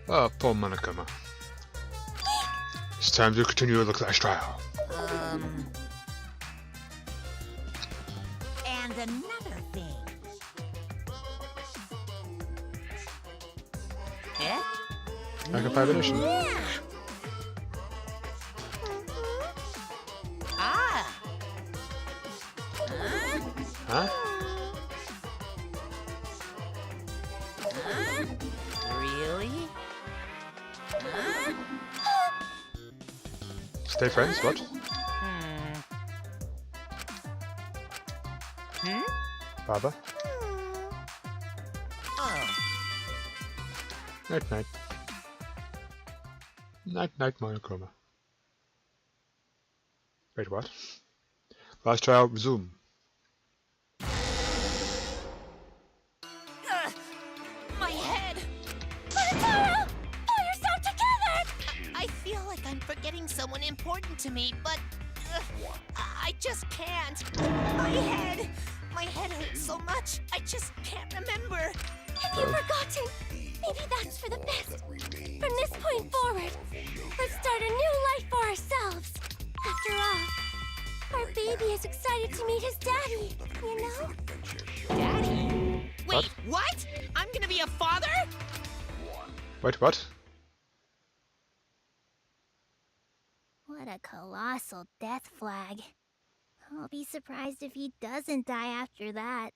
Oh, poor Monokuma. It's time to continue the clash trial. And another thing. Eh? Like a 5 edition. Ah. Huh? Really? Stay friends, what? Baba? Oh. Night night. Night night, Monokuma. Wait, what? Last trial, resume. My head! Monotaro! Pull yourself together! I feel like I'm forgetting someone important to me, but I just can't. My head hurts so much, I just can't remember. Have you forgotten? Maybe that's for the best. From this point forward, let's start a new life for ourselves. After all, our baby is excited to meet his daddy, you know? Daddy? Wait, what? I'm gonna be a father? Wait, what? What a colossal death flag. I'll be surprised if he doesn't die after that.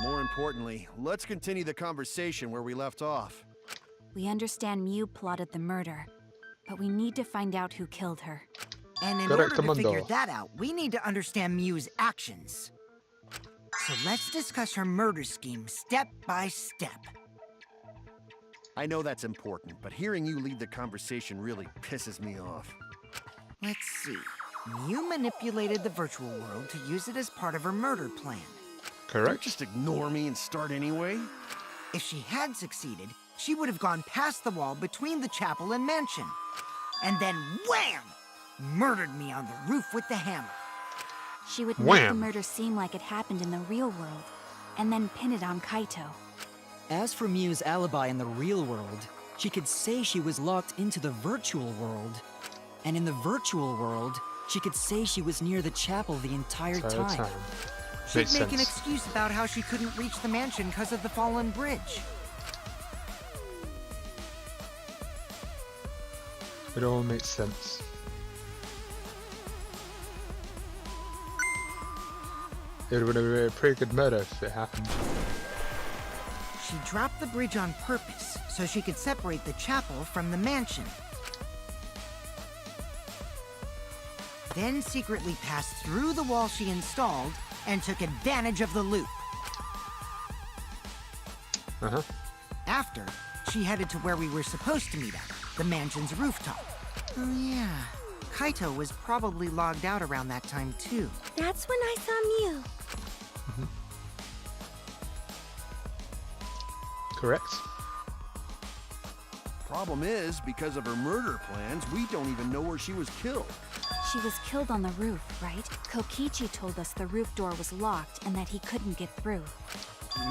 More importantly, let's continue the conversation where we left off. We understand Mew plotted the murder, but we need to find out who killed her. And in Correct, order to Commando. figure that out, we need to understand Mew's actions. So let's discuss her murder scheme step by step. I know that's important, but hearing you lead the conversation really pisses me off. Let's see. Mew manipulated the virtual world to use it as part of her murder plan. Don't Correct? just ignore me and start anyway. If she had succeeded, she would have gone past the wall between the chapel and mansion. And then wham! Murdered me on the roof with the hammer. She would make the Wham! murder seem like it happened in the real world, and then pin it on Kaito. As for Mew's alibi in the real world, she could say she was locked into the virtual world. And in the virtual world, she could say she was near the chapel the entire time. She'd Makes make an sense. excuse about how she couldn't reach the mansion because of the fallen bridge. It all makes sense. It would have been a pretty good murder if it happened. She dropped the bridge on purpose so she could separate the chapel from the mansion. Then secretly passed through the wall she installed and took advantage of the loop. Uh-huh. After, she headed to where we were supposed to meet at, the mansion's rooftop. Oh yeah, Kaito was probably logged out around that time too. That's when I saw Mew. Correct? Problem is, because of her murder plans, we don't even know where she was killed. She was killed on the roof, right? Kokichi told us the roof door was locked and that he couldn't get through.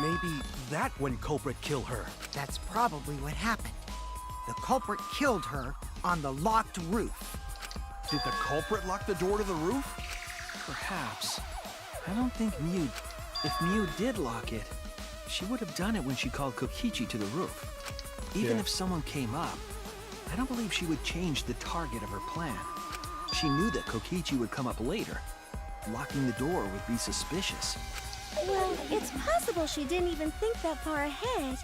Maybe that when culprit kill her. That's probably what happened. The culprit killed her on the locked roof. Did the culprit lock the door to the roof? Perhaps. I don't think if Mew did lock it, she would have done it when she called Kokichi to the roof. Even Yeah. if someone came up, I don't believe she would change the target of her plan. She knew that Kokichi would come up later. Locking the door would be suspicious. Well, it's possible she didn't even think that far ahead.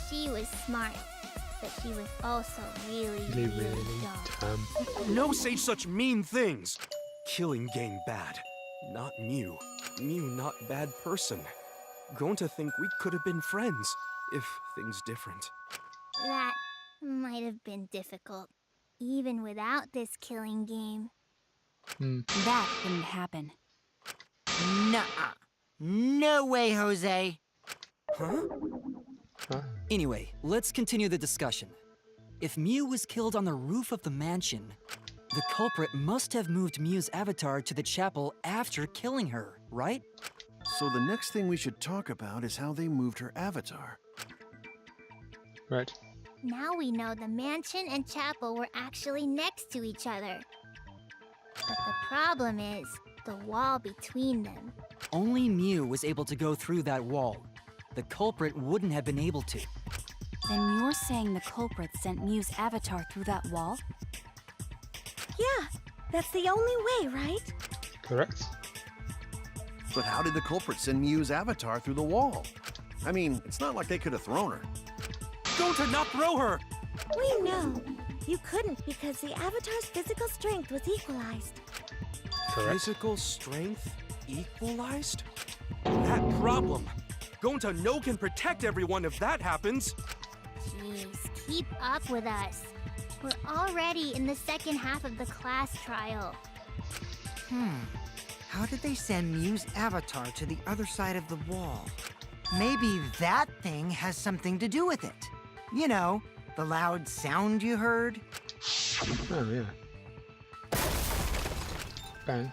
She was smart, but she was also really, really dumb. No say such mean things! Killing game bad. Not Mew. Mew not bad person. Going to think we could have been friends, if things different. That might have been difficult, even without this killing game. That wouldn't happen. Nuh-uh. No way, Jose. Anyway, let's continue the discussion. If Mew was killed on the roof of the mansion, the culprit must have moved Mew's avatar to the chapel after killing her, right? So the next thing we should talk about is how they moved her avatar. Right. Now we know the mansion and chapel were actually next to each other. But the problem is the wall between them. Only Mew was able to go through that wall. The culprit wouldn't have been able to. Then you're saying the culprit sent Mew's avatar through that wall? Yeah, that's the only way, right? Correct. But how did the culprit send Mew's avatar through the wall? I mean, it's not like they could have thrown her. Go to not throw her! We know. You couldn't because the avatar's physical strength was equalized. Correct. Physical strength equalized? That problem. Gonta no can protect everyone if that happens. Jeez, keep up with us. We're already in the second half of the class trial. How did they send Mew's avatar to the other side of the wall? Maybe that thing has something to do with it. You know, the loud sound you heard? Oh, yeah. Bang.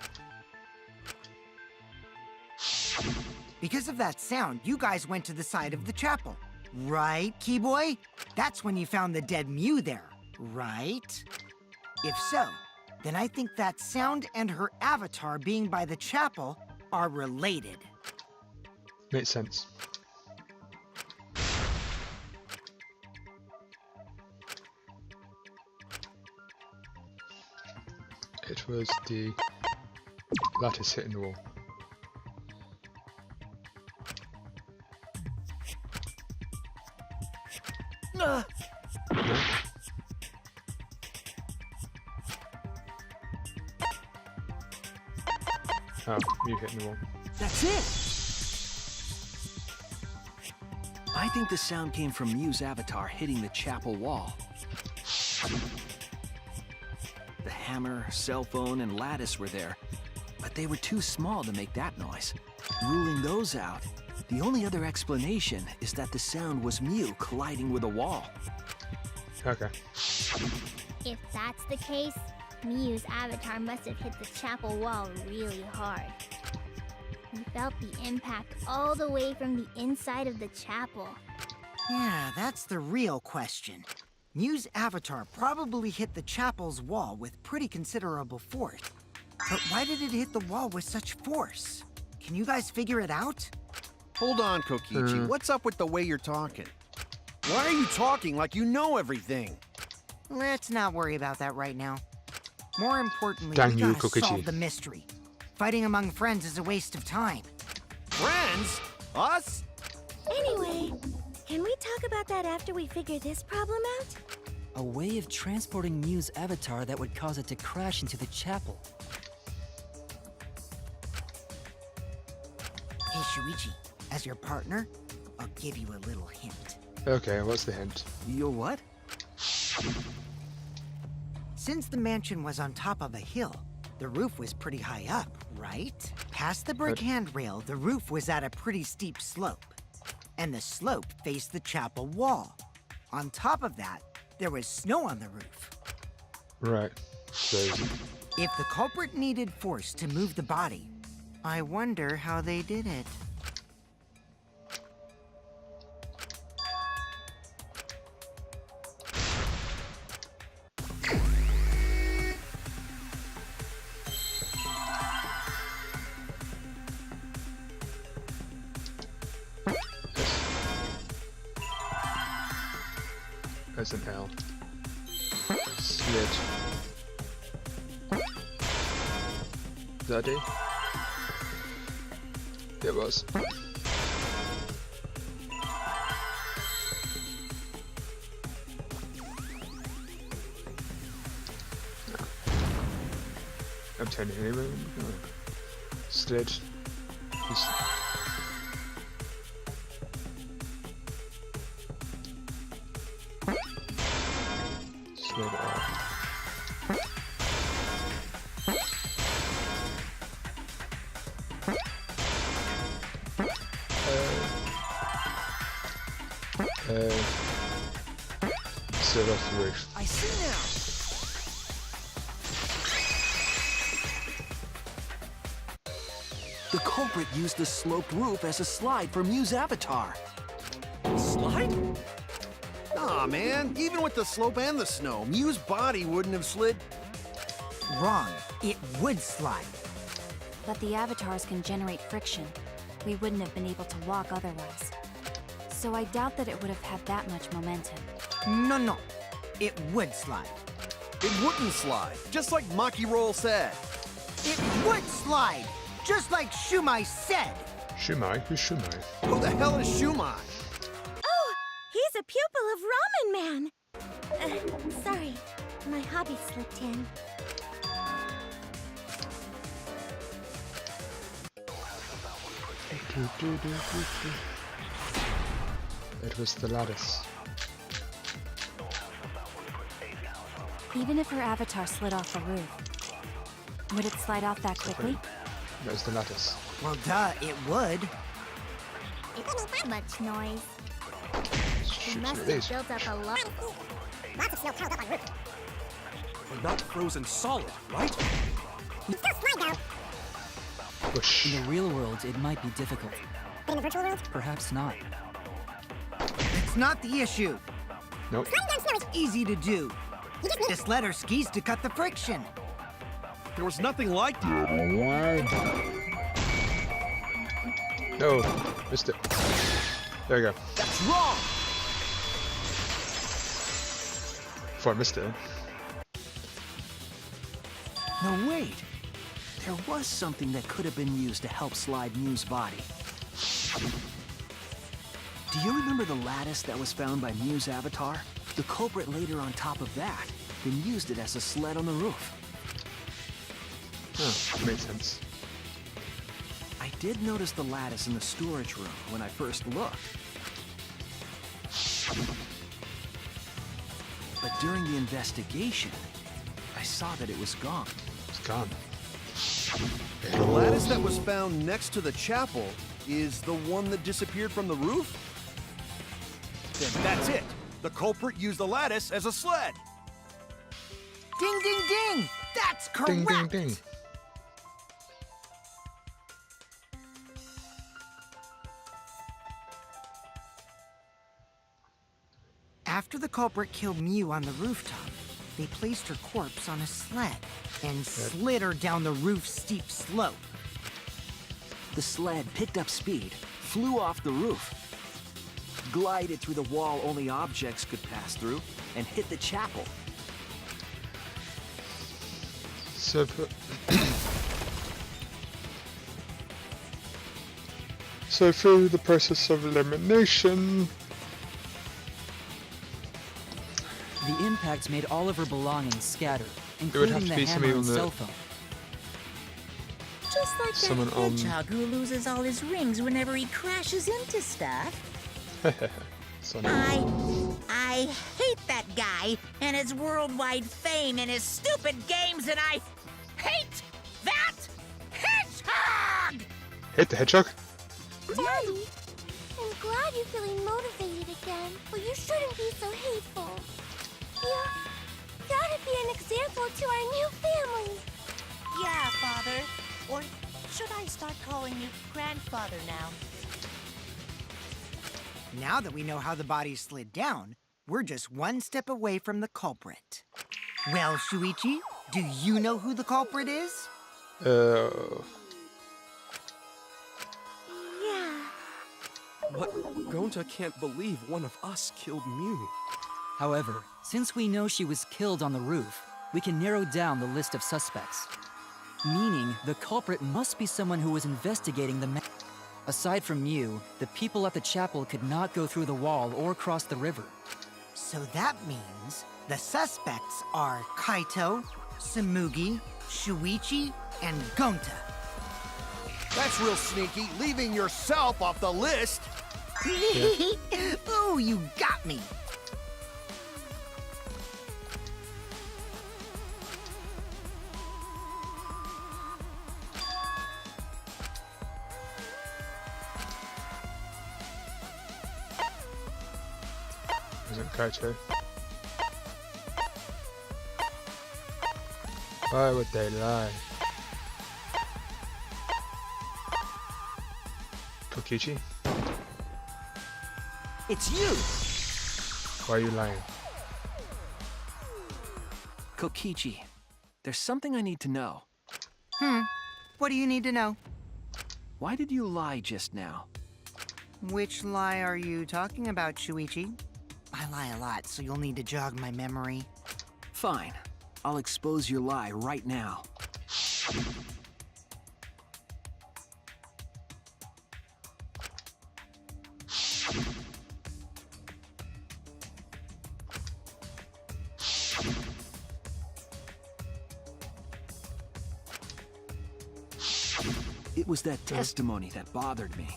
Because of that sound, you guys went to the side of the chapel. Right, Keyboy? That's when you found the dead Mew there, right? If so, then I think that sound and her avatar being by the chapel are related. Makes sense. It was the lattice hitting the wall. No? Oh, you hitting the wall. That's it! I think the sound came from Mew's avatar hitting the chapel wall. The hammer, cell phone, and lattice were there, but they were too small to make that noise. Ruling those out, the only other explanation is that the sound was Mew colliding with a wall. Okay. If that's the case, Mew's avatar must have hit the chapel wall really hard. We felt the impact all the way from the inside of the chapel. Yeah, that's the real question. Mew's avatar probably hit the chapel's wall with pretty considerable force. But why did it hit the wall with such force? Can you guys figure it out? Hold on, Kokichi. What's up with the way you're talking? Why are you talking like you know everything? Let's not worry about that right now. More importantly, Dang we you, gotta Kokichi. solve the mystery. Fighting among friends is a waste of time. Friends? Us? Anyway, can we talk about that after we figure this problem out? A way of transporting Mew's avatar that would cause it to crash into the chapel. Hey, Shuichi, as your partner, I'll give you a little hint. Okay, what's the hint? You're what? Since the mansion was on top of a hill, the roof was pretty high up, right? Past the brick handrail, the roof was at a pretty steep slope. And the slope faced the chapel wall. On top of that, there was snow on the roof. Right. So, If the culprit needed force to move the body, I wonder how they did it. there's an L. Slid. Is that a D? It was. I'm turning anyway. Slid. Slid off. Slid off the roof. I see now. The culprit used the sloped roof as a slide for Mew's avatar. Slide? Aw, man. Even with the slope and the snow, Mew's body wouldn't have slid. Wrong. It would slide. But the avatars can generate friction. We wouldn't have been able to walk otherwise. So I doubt that it would have had that much momentum. No. It would slide. It wouldn't slide, just like Maki Roll said. It would slide, just like Shumai said. Shumai? Who's Shumai? Who the hell is Shumai? Oh, he's a pupil of Ramen Man. Sorry, my hobby slipped in. It was the lattice. Even if her avatar slid off the roof, would it slide off that quickly? There's the lattice. Well, duh, it would. Much noise. Shoot Must through have these. built up a lot. Lots of snow piled up on roof. But not frozen solid, right? Still slide down. Whoosh. In the real world, it might be difficult. But in the virtual world, Perhaps not. It's not the issue. Nope. sliding down snow is Easy to do. you just need Just let her skis to cut the friction. There was nothing like that. No, missed it. There we go. That's wrong! Before I missed it. No, wait. There was something that could have been used to help slide Mew's body. Do you remember the lattice that was found by Mew's avatar? The culprit laid her on top of that, then used it as a sled on the roof. Oh, makes sense. I did notice the lattice in the storage room when I first looked. But during the investigation, I saw that it was gone. It's gone. The lattice that was found next to the chapel is the one that disappeared from the roof? Then that's it. The culprit used the lattice as a sled. Ding, ding, ding! That's correct! Ding, ding, ding. After the culprit killed Mew on the rooftop, they placed her corpse on a sled and slid her down the roof's steep slope. The sled picked up speed, flew off the roof, glided through the wall only objects could pass through, and hit the chapel. So, so through the process of elimination, The impact made all of her belongings scatter, would have including to the be hammer somebody and on the- cell phone. Just like Someone that on- hedgehog who loses all his rings whenever he crashes into stuff. son. I hate that guy and his worldwide fame and his stupid games, and I hate that hedgehog! Hit the hedgehog. Daddy, I'm glad you're feeling motivated again, but you shouldn't be so hateful. You gotta be an example to our new family. Yeah, Father. Or should I start calling you grandfather now? Now that we know how the body slid down, we're just one step away from the culprit. Well, Shuichi, do you know who the culprit is? Yeah. But Gonta can't believe one of us killed Mew. However, since we know she was killed on the roof, we can narrow down the list of suspects. Meaning, the culprit must be someone who was investigating the Aside from Mew, the people at the chapel could not go through the wall or cross the river. So that means the suspects are Kaito, Samugi, Shuichi, and Gonta. That's real sneaky, leaving yourself off the list. Ooh, you got me. Isn't Kaito? Why would they lie? Kokichi, It's you! why are you lying? Kokichi, there's something I need to know. What do you need to know? Why did you lie just now? Which lie are you talking about, Shuichi? I lie a lot, so you'll need to jog my memory. Fine. I'll expose your lie right now. It was that testimony that bothered me.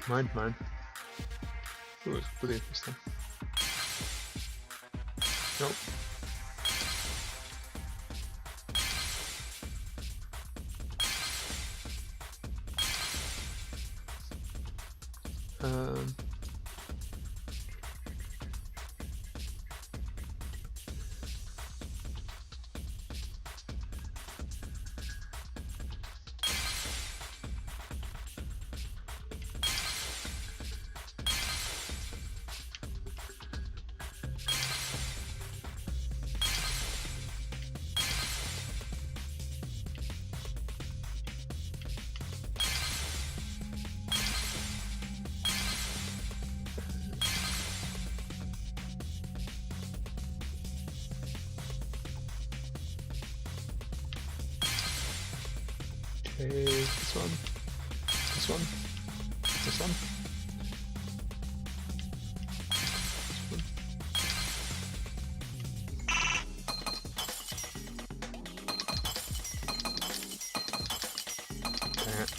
Mine. Ooh, it's pretty interesting. Nope. Okay, this one. Dang it.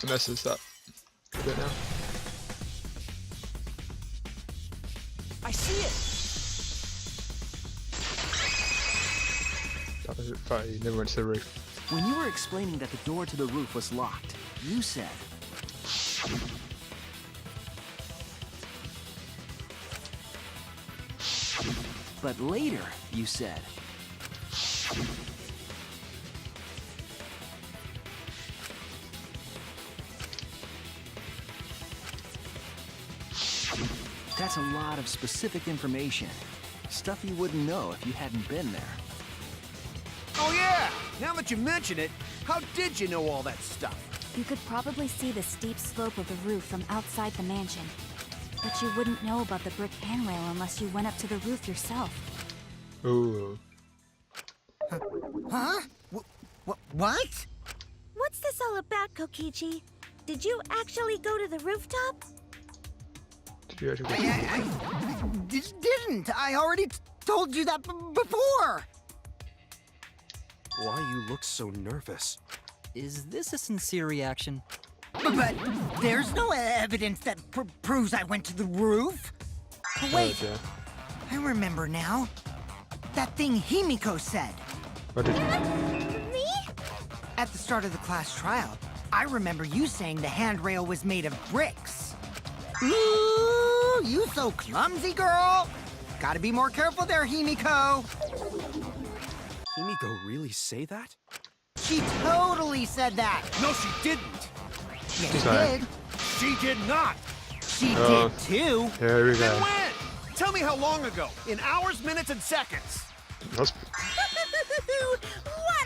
It messes up a bit now. I see it! That was it. Fine, you never went to the roof. When you were explaining that the door to the roof was locked, you said... But later, you said... That's a lot of specific information. Stuff you wouldn't know if you hadn't been there. Oh yeah! Now that you mention it, how did you know all that stuff? You could probably see the steep slope of the roof from outside the mansion. But you wouldn't know about the brick handrail unless you went up to the roof yourself. Ooh. Huh? What? What's this all about, Kokichi? Did you actually go to the rooftop? Did you actually I didn't. I already told you that before. Why you look so nervous? Is this a sincere reaction? But there's no evidence that proves I went to the roof. Wait, Oh, dear. I remember now. That thing Himiko said. What did you... Me? At the start of the class trial, I remember you saying the handrail was made of bricks. Ooh, you so clumsy, girl. Gotta be more careful there, Himiko. Himiko really say that? She totally said that. No, she didn't! Yes, she Sorry. did. She did not! She Oh. did too. Here we Then go. when? Tell me how long ago. In hours, minutes, and seconds. That's... What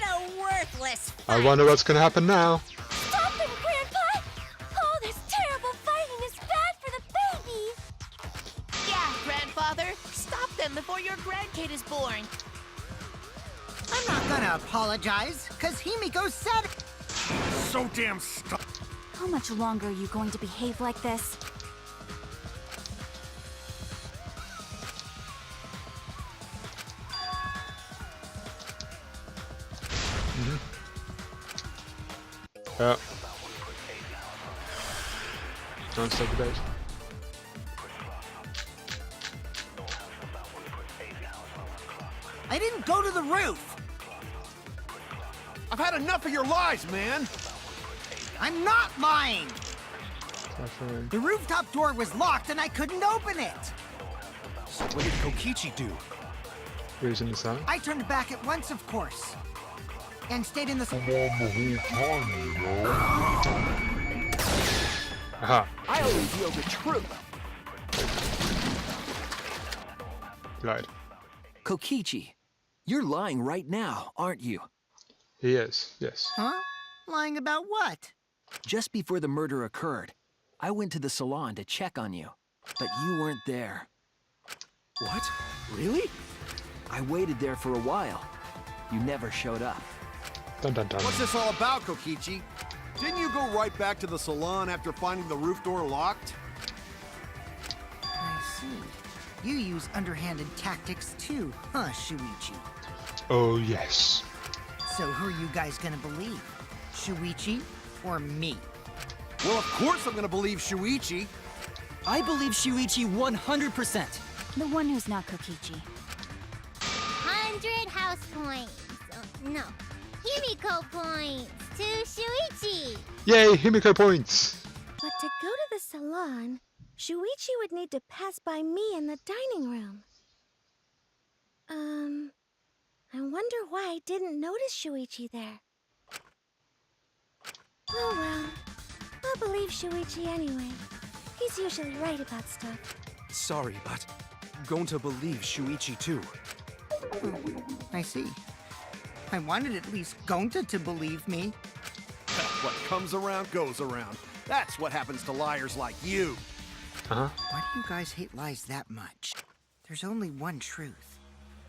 a worthless I wonder what's gonna happen now. Stop him, Grandpa! Oh, this terrible fighting is bad for the baby! Yeah, grandfather. Stop them before your grandkid is born. I'm not gonna apologize, cause Himiko said it. So damn stuck. How much longer are you going to behave like this? Yeah. Don't stop the date. I didn't go to the roof. I've had enough of your lies, man. I'm not lying. Bathroom. The rooftop door was locked and I couldn't open it. So what did Kokichi do? Reason is that? I turned back at once, of course. And stayed in the... Aha. I'll reveal the truth. Lied. Kokichi, you're lying right now, aren't you? He is, yes. Huh? Lying about what? Just before the murder occurred, I went to the salon to check on you, but you weren't there. What? Really? I waited there for a while. You never showed up. Dun dun dun. What's this all about, Kokichi? Didn't you go right back to the salon after finding the roof door locked? I see. You use underhanded tactics too, huh, Shuichi? Oh, yes. So who are you guys gonna believe? Shuichi or me? Well, of course I'm gonna believe Shuichi. I believe Shuichi 100%. The one who's not Kokichi. 100 house points. No, Himiko points to Shuichi. Yay, Himiko points! But to go to the salon, Shuichi would need to pass by me in the dining room. I wonder why I didn't notice Shuichi there. Oh well, I'll believe Shuichi anyway. He's usually right about stuff. Sorry, but going to believe Shuichi too. I see. I wanted at least Gonta to believe me. What comes around goes around. That's what happens to liars like you. Uh-huh. Why do you guys hate lies that much? There's only one truth,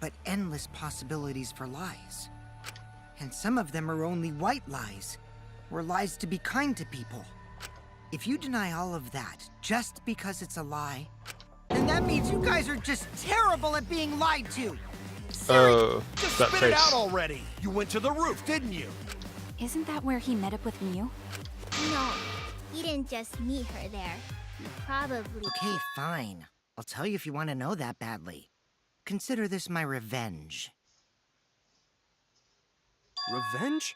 but endless possibilities for lies. And some of them are only white lies, or lies to be kind to people. If you deny all of that just because it's a lie, then that means you guys are just terrible at being lied to. Oh, Just that spit face. it out already. You went to the roof, didn't you? Isn't that where he met up with Mew? No, you didn't just meet her there. You probably... Okay, fine. I'll tell you if you want to know that badly. Consider this my revenge. Revenge?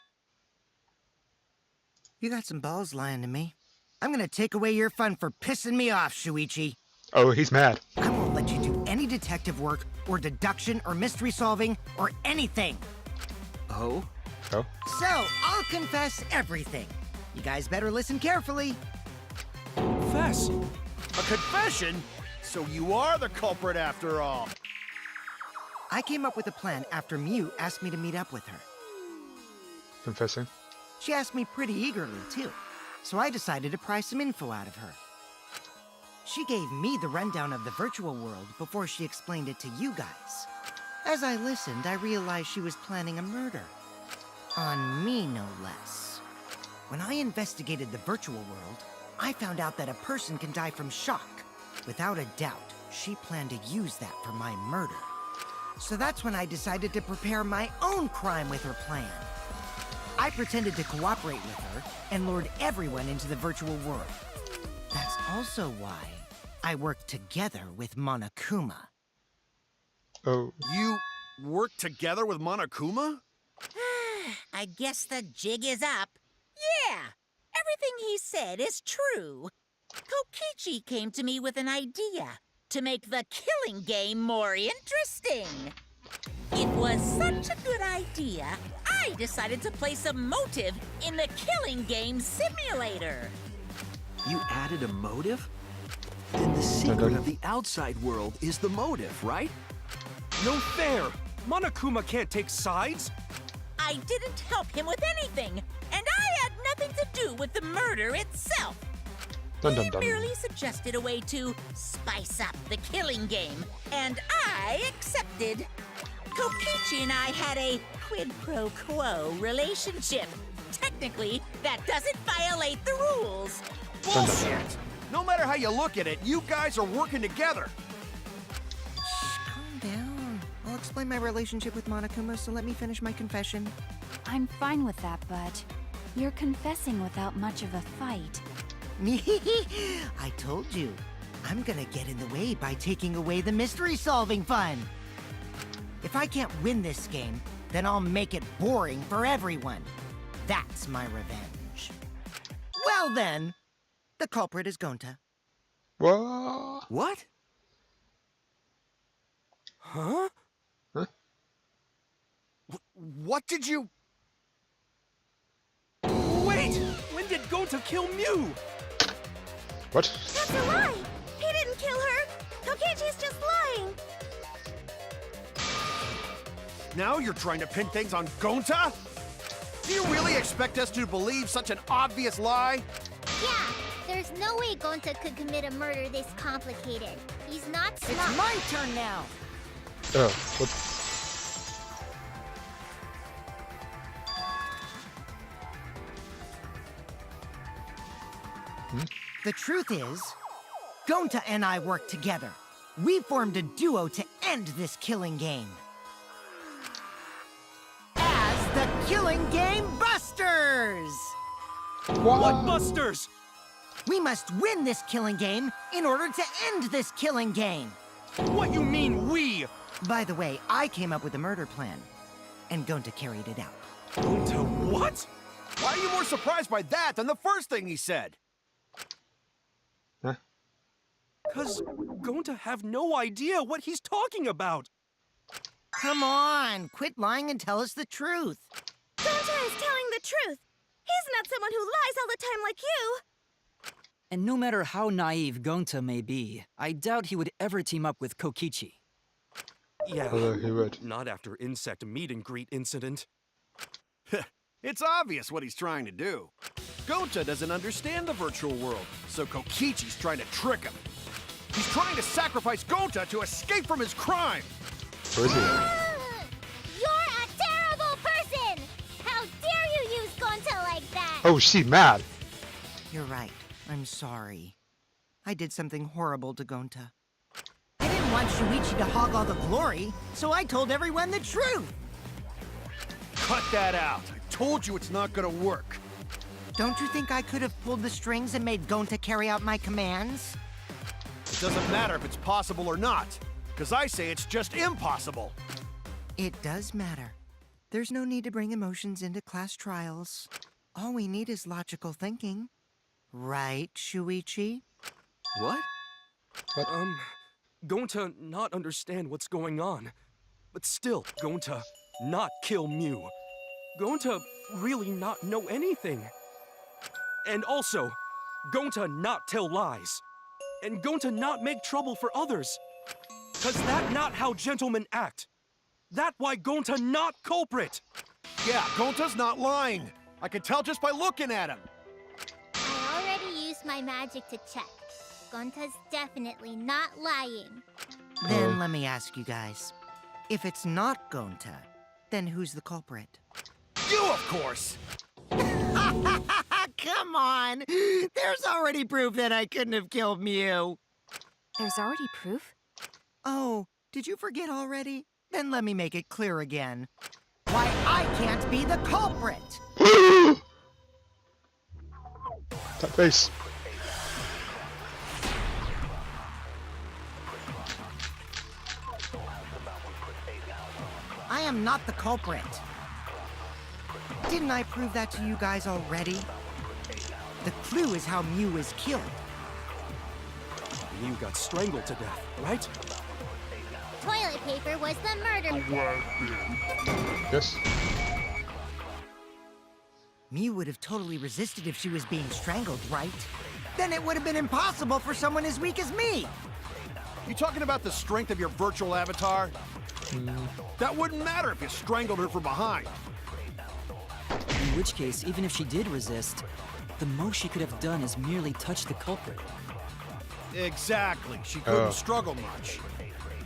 You got some balls lying to me. I'm gonna take away your fun for pissing me off, Shuichi. Oh, he's mad. I won't let you do any detective work, or deduction, or mystery solving, or anything. Oh? Oh. So, I'll confess everything. You guys better listen carefully. Confess. A confession? So you are the culprit after all. I came up with a plan after Mew asked me to meet up with her. Confessing. She asked me pretty eagerly, too. So I decided to pry some info out of her. She gave me the rundown of the virtual world before she explained it to you guys. As I listened, I realized she was planning a murder. On me, no less. When I investigated the virtual world, I found out that a person can die from shock. Without a doubt, she planned to use that for my murder. So that's when I decided to prepare my own crime with her plan. I pretended to cooperate with her and lured everyone into the virtual world. That's also why I worked together with Monokuma. Oh. You worked together with Monokuma? I guess the jig is up. Yeah, everything he said is true. Kokichi came to me with an idea to make the killing game more interesting. It was such a good idea, I decided to place a motive in the killing game simulator. You added a motive? Then the secret of the outside world is the motive, right? No fair! Monokuma can't take sides! I didn't help him with anything, and I had nothing to do with the murder itself. Dun dun He dun. merely suggested a way to spice up the killing game, and I accepted. Kokichi and I had a quid pro quo relationship. Technically, that doesn't violate the rules. Bullshit! No matter how you look at it, you guys are working together. Shh, calm down. I'll explain my relationship with Monokuma, so let me finish my confession. I'm fine with that, but you're confessing without much of a fight. I told you. I'm gonna get in the way by taking away the mystery-solving fun. If I can't win this game, then I'll make it boring for everyone. That's my revenge. Well then, The culprit is Gonta. What? What? Huh? Huh? What did you... Wait! When did Gonta kill Mew? What? That's a lie! He didn't kill her! Kokichi's just lying! Now you're trying to pin things on Gonta? Do you really expect us to believe such an obvious lie? Yeah, there's no way Gonta could commit a murder this complicated. He's not smart. It's my turn now. Oh, what? The truth is, Gonta and I worked together. We formed a duo to end this killing game. As the Killing Game Busters! What busters? We must win this killing game in order to end this killing game. What you mean, we? By the way, I came up with a murder plan, and Gonta carried it out. Gonta what? Why are you more surprised by that than the first thing he said? Huh? Cause Gonta have no idea what he's talking about. Come on, quit lying and tell us the truth. Gonta is telling the truth! He's not someone who lies all the time like you! And no matter how naive Gonta may be, I doubt he would ever team up with Kokichi. Yeah, Although he would. not after insect meet and greet incident. It's obvious what he's trying to do. Gonta doesn't understand the virtual world, so Kokichi's trying to trick him. He's trying to sacrifice Gonta to escape from his crime. Where is he? You're a terrible person! How dare you use Gonta like that? Oh, she mad. You're right. I'm sorry. I did something horrible to Gonta. I didn't want Shuichi to hog all the glory, so I told everyone the truth. Cut that out. I told you it's not gonna work. Don't you think I could have pulled the strings and made Gonta carry out my commands? It doesn't matter if it's possible or not, because I say it's just impossible. It does matter. There's no need to bring emotions into class trials. All we need is logical thinking. Right, Shuichi? What? Gonta not understand what's going on. But still, Gonta not kill Mew. Gonta really not know anything. And also, Gonta not tell lies. And Gonta not make trouble for others. Cause that not how gentlemen act. That why Gonta not culprit. Yeah, Gonta's not lying. I can tell just by looking at him. I already used my magic to check. Gonta's definitely not lying. Then let me ask you guys. If it's not Gonta, then who's the culprit? You, of course! Come on! There's already proof that I couldn't have killed Mew. There's already proof? Oh, did you forget already? Then let me make it clear again. Why I can't be the culprit! That face. I am not the culprit. Didn't I prove that to you guys already? The clue is how Mew was killed. Mew got strangled to death, right? Toilet paper was the murder. Yes. Mew would have totally resisted if she was being strangled, right? Then it would have been impossible for someone as weak as me. You talking about the strength of your virtual avatar? That wouldn't matter if you strangled her from behind. In which case, even if she did resist, the most she could have done is merely touch the culprit. Exactly. She couldn't struggle much.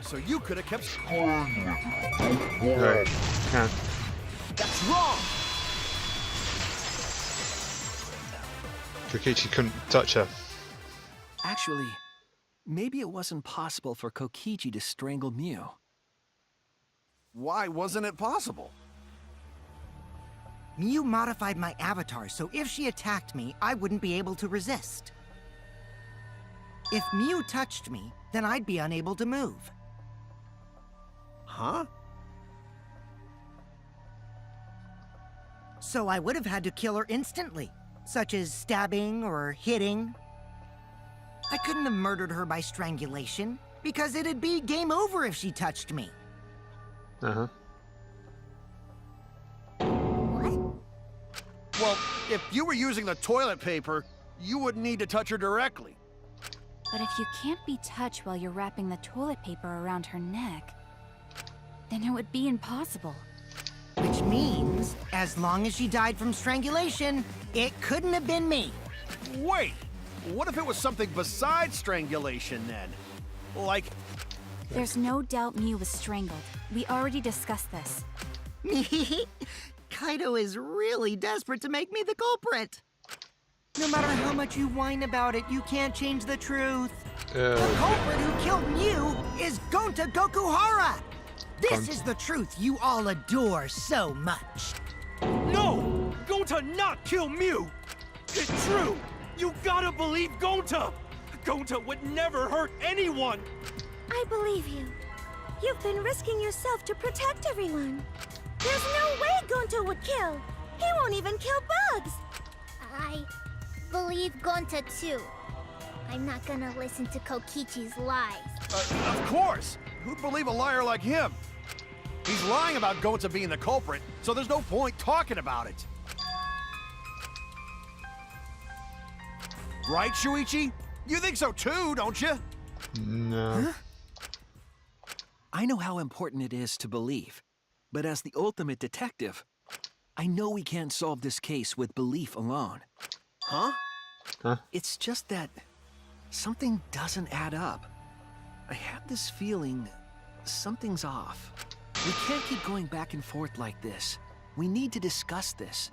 So you could have kept... No, can't. That's wrong! Kokichi couldn't touch her. Actually, maybe it wasn't possible for Kokichi to strangle Mew. Why wasn't it possible? Mew modified my avatar, so if she attacked me, I wouldn't be able to resist. If Mew touched me, then I'd be unable to move. Huh? So I would have had to kill her instantly, such as stabbing or hitting. I couldn't have murdered her by strangulation, because it'd be game over if she touched me. Uh-huh. Well, if you were using the toilet paper, you wouldn't need to touch her directly. But if you can't be touched while you're wrapping the toilet paper around her neck, then it would be impossible. Which means, as long as she died from strangulation, it couldn't have been me. Wait, what if it was something besides strangulation then? Like, There's no doubt Mew was strangled. We already discussed this. Kaito is really desperate to make me the culprit. No matter how much you whine about it, you can't change the truth. The culprit who killed Mew is Gonta Gokuhara! This is the truth you all adore so much. No! Gonta not kill Mew! It's true! You gotta believe Gonta! Gonta would never hurt anyone! I believe you. You've been risking yourself to protect everyone. There's no way Gonta would kill. He won't even kill bugs. I believe Gonta too. I'm not gonna listen to Kokichi's lies. of course! Who'd believe a liar like him? He's lying about Gonta being the culprit, so there's no point talking about it. Right, Shuichi? You think so too, don't you? No. Huh? I know how important it is to believe, but as the ultimate detective, I know we can't solve this case with belief alone. Huh? It's just that something doesn't add up. I have this feeling something's off. We can't keep going back and forth like this. We need to discuss this.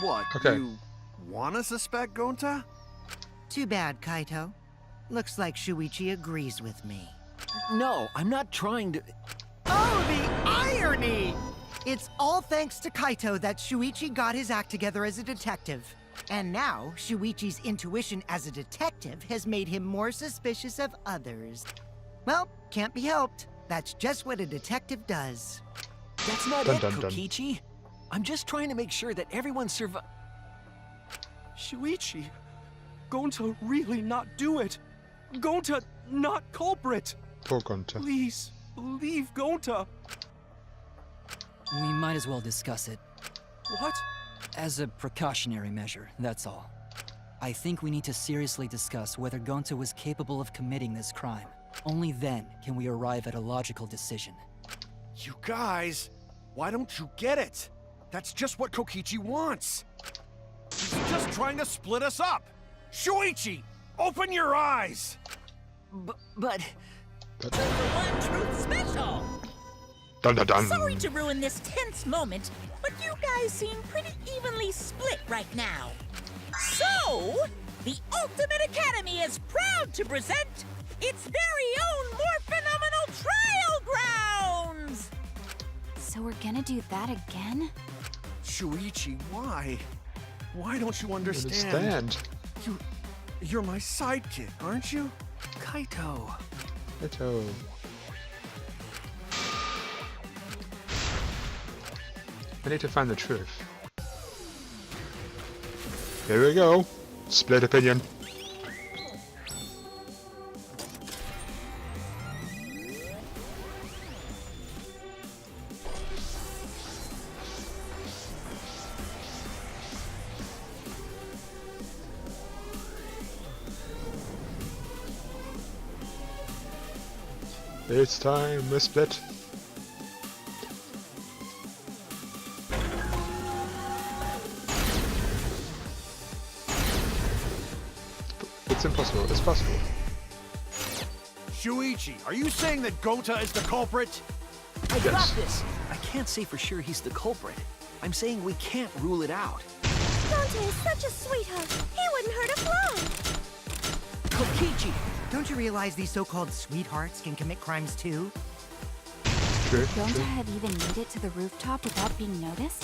What, Okay. you wanna suspect Gonta? Too bad, Kaito. Looks like Shuichi agrees with me. No, I'm not trying to... Oh, the irony! It's all thanks to Kaito that Shuichi got his act together as a detective. And now, Shuichi's intuition as a detective has made him more suspicious of others. Well, can't be helped. That's just what a detective does. That's not Dun, it, dun, dun. Kokichi. I'm just trying to make sure that everyone Shuichi, Gonta really not do it. Gonta not culprit. Poor Gonta. Please, believe Gonta. We might as well discuss it. What? As a precautionary measure, that's all. I think we need to seriously discuss whether Gonta was capable of committing this crime. Only then can we arrive at a logical decision. You guys, why don't you get it? That's just what Kokichi wants. He's just trying to split us up. Shuichi, open your eyes! But... The One Truth Special! Dun dun dun. Sorry to ruin this tense moment, but you guys seem pretty evenly split right now. So, the Ultimate Academy is proud to present its very own more phenomenal trial grounds! So we're gonna do that again? Shuichi, why? Why don't you understand? You're my sidekick, aren't you? Kaito... Kaito. I need to find the truth. Here we go. Split opinion. It's time to split. It's impossible. It's possible. Shuichi, are you saying that Gonta is the culprit? I got Yes. this! I can't say for sure he's the culprit. I'm saying we can't rule it out. Gonta is such a sweetheart. He wouldn't hurt a fly. Kokichi! Don't you realize these so-called sweethearts can commit crimes too? True. Gonta True. have even made it to the rooftop without being noticed?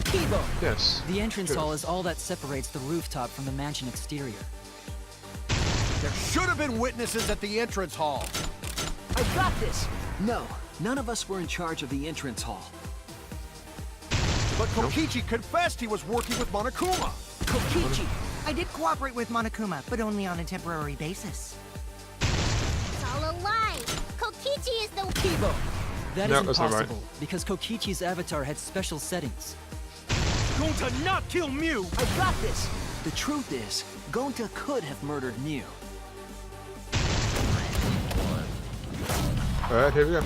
Kibo! Yes. The entrance True. hall is all that separates the rooftop from the mansion exterior. There should have been witnesses at the entrance hall. I got this! No, none of us were in charge of the entrance hall. But Kokichi confessed he was working with Monokuma. Kokichi! I did cooperate with Monokuma, but only on a temporary basis. It's all a lie. Kokichi is the... Kibo! That No, is that's not right. impossible, because Kokichi's avatar had special settings. Going to not kill Mew! I got this! The truth is, Gonta could have murdered Mew. Alright, here we go.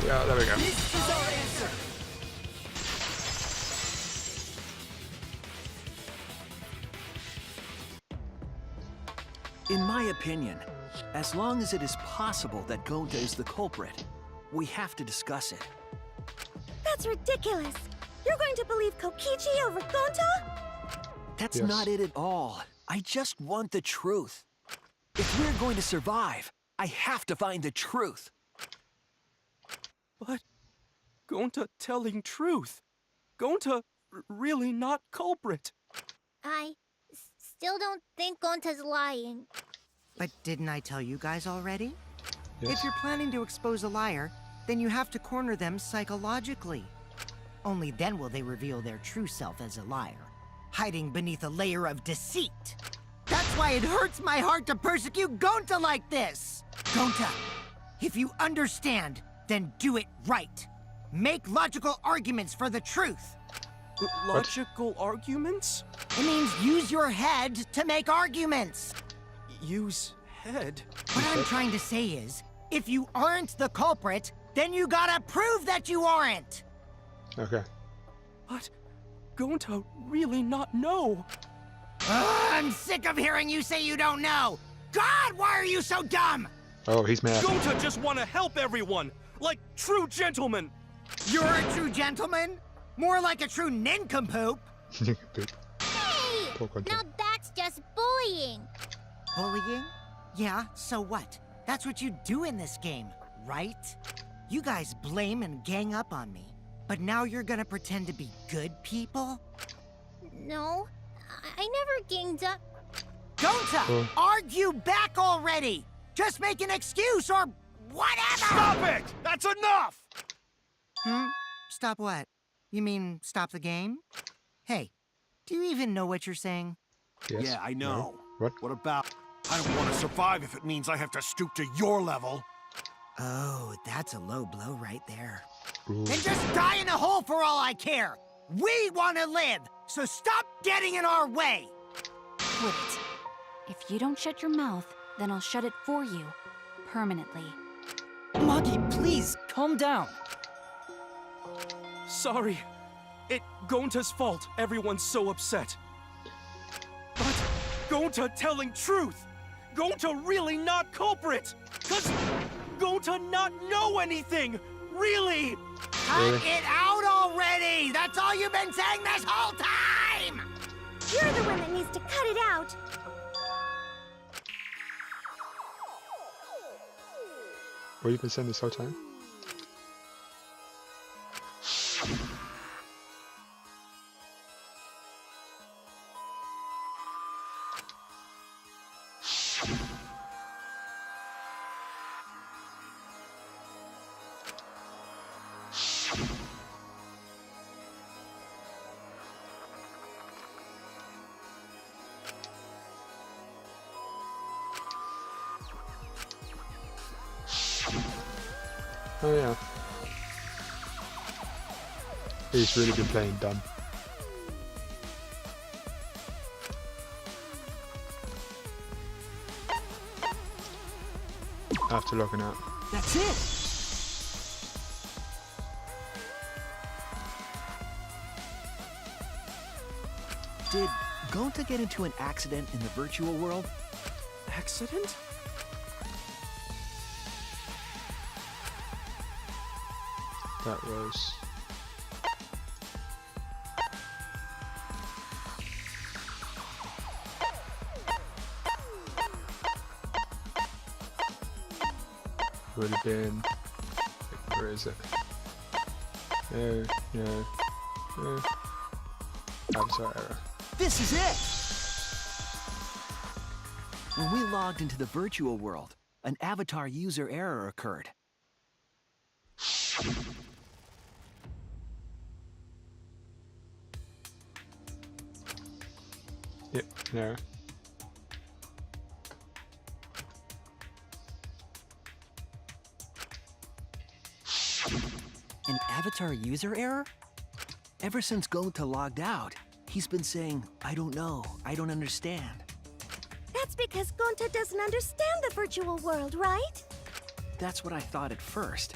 Yeah, there we go. This is our answer! In my opinion, as long as it is possible that Gonta is the culprit, we have to discuss it. That's ridiculous. You're going to believe Kokichi over Gonta? That's Yes. not it at all. I just want the truth. If we're going to survive, I have to find the truth. But Gonta telling truth. Gonta really not culprit. I still don't think Gonta's lying. But didn't I tell you guys already? Yes. If you're planning to expose a liar, then you have to corner them psychologically. Only then will they reveal their true self as a liar, hiding beneath a layer of deceit. That's why it hurts my heart to persecute Gonta like this! Gonta, if you understand, then do it right. Make logical arguments for the truth. Logical arguments? It means use your head to make arguments. Use head? What I'm trying to say is, if you aren't the culprit, then you gotta prove that you aren't! Okay. But Gonta really not know. I'm sick of hearing you say you don't know! God, why are you so dumb? Oh, he's mad. Gonta just want to help everyone, like true gentlemen. You're a true gentleman? More like a true nincompoop. Hey! Poor Gonta. Now that's just bullying. Bullying? Yeah, so what? That's what you do in this game, right? You guys blame and gang up on me, but now you're gonna pretend to be good people? No, I never ganged up. Gonta, argue back already! Just make an excuse or whatever! Stop it! That's enough! Stop what? You mean stop the game? Hey, do you even know what you're saying? Yes. Yeah, I No. know. What? What about? I don't want to survive if it means I have to stoop to your level. Oh, that's a low blow right there. Ooh. Then just die in a hole for all I care! We want to live, so stop getting in our way! Quit it. If you don't shut your mouth, then I'll shut it for you. Permanently. Maki, please, calm down. Sorry. It Gonta's fault everyone's so upset. But Gonta telling truth. Gonta really not culprit. Cause Gonta not know anything. Really. Cut it out already! That's all you've been saying this whole time! You're the one that needs to cut it out. What have you been saying this whole time? Oh yeah. He's really been playing dumb. After logging out. That's it! Did Gonta get into an accident in the virtual world? Accident? That was... would have been... where is it? No, no, no. Avatar error. This is it! When we logged into the virtual world, an avatar user error occurred. Yep, no. An avatar user error? Ever since Gonta logged out, he's been saying, I don't know, I don't understand. That's because Gonta doesn't understand the virtual world, right? That's what I thought at first.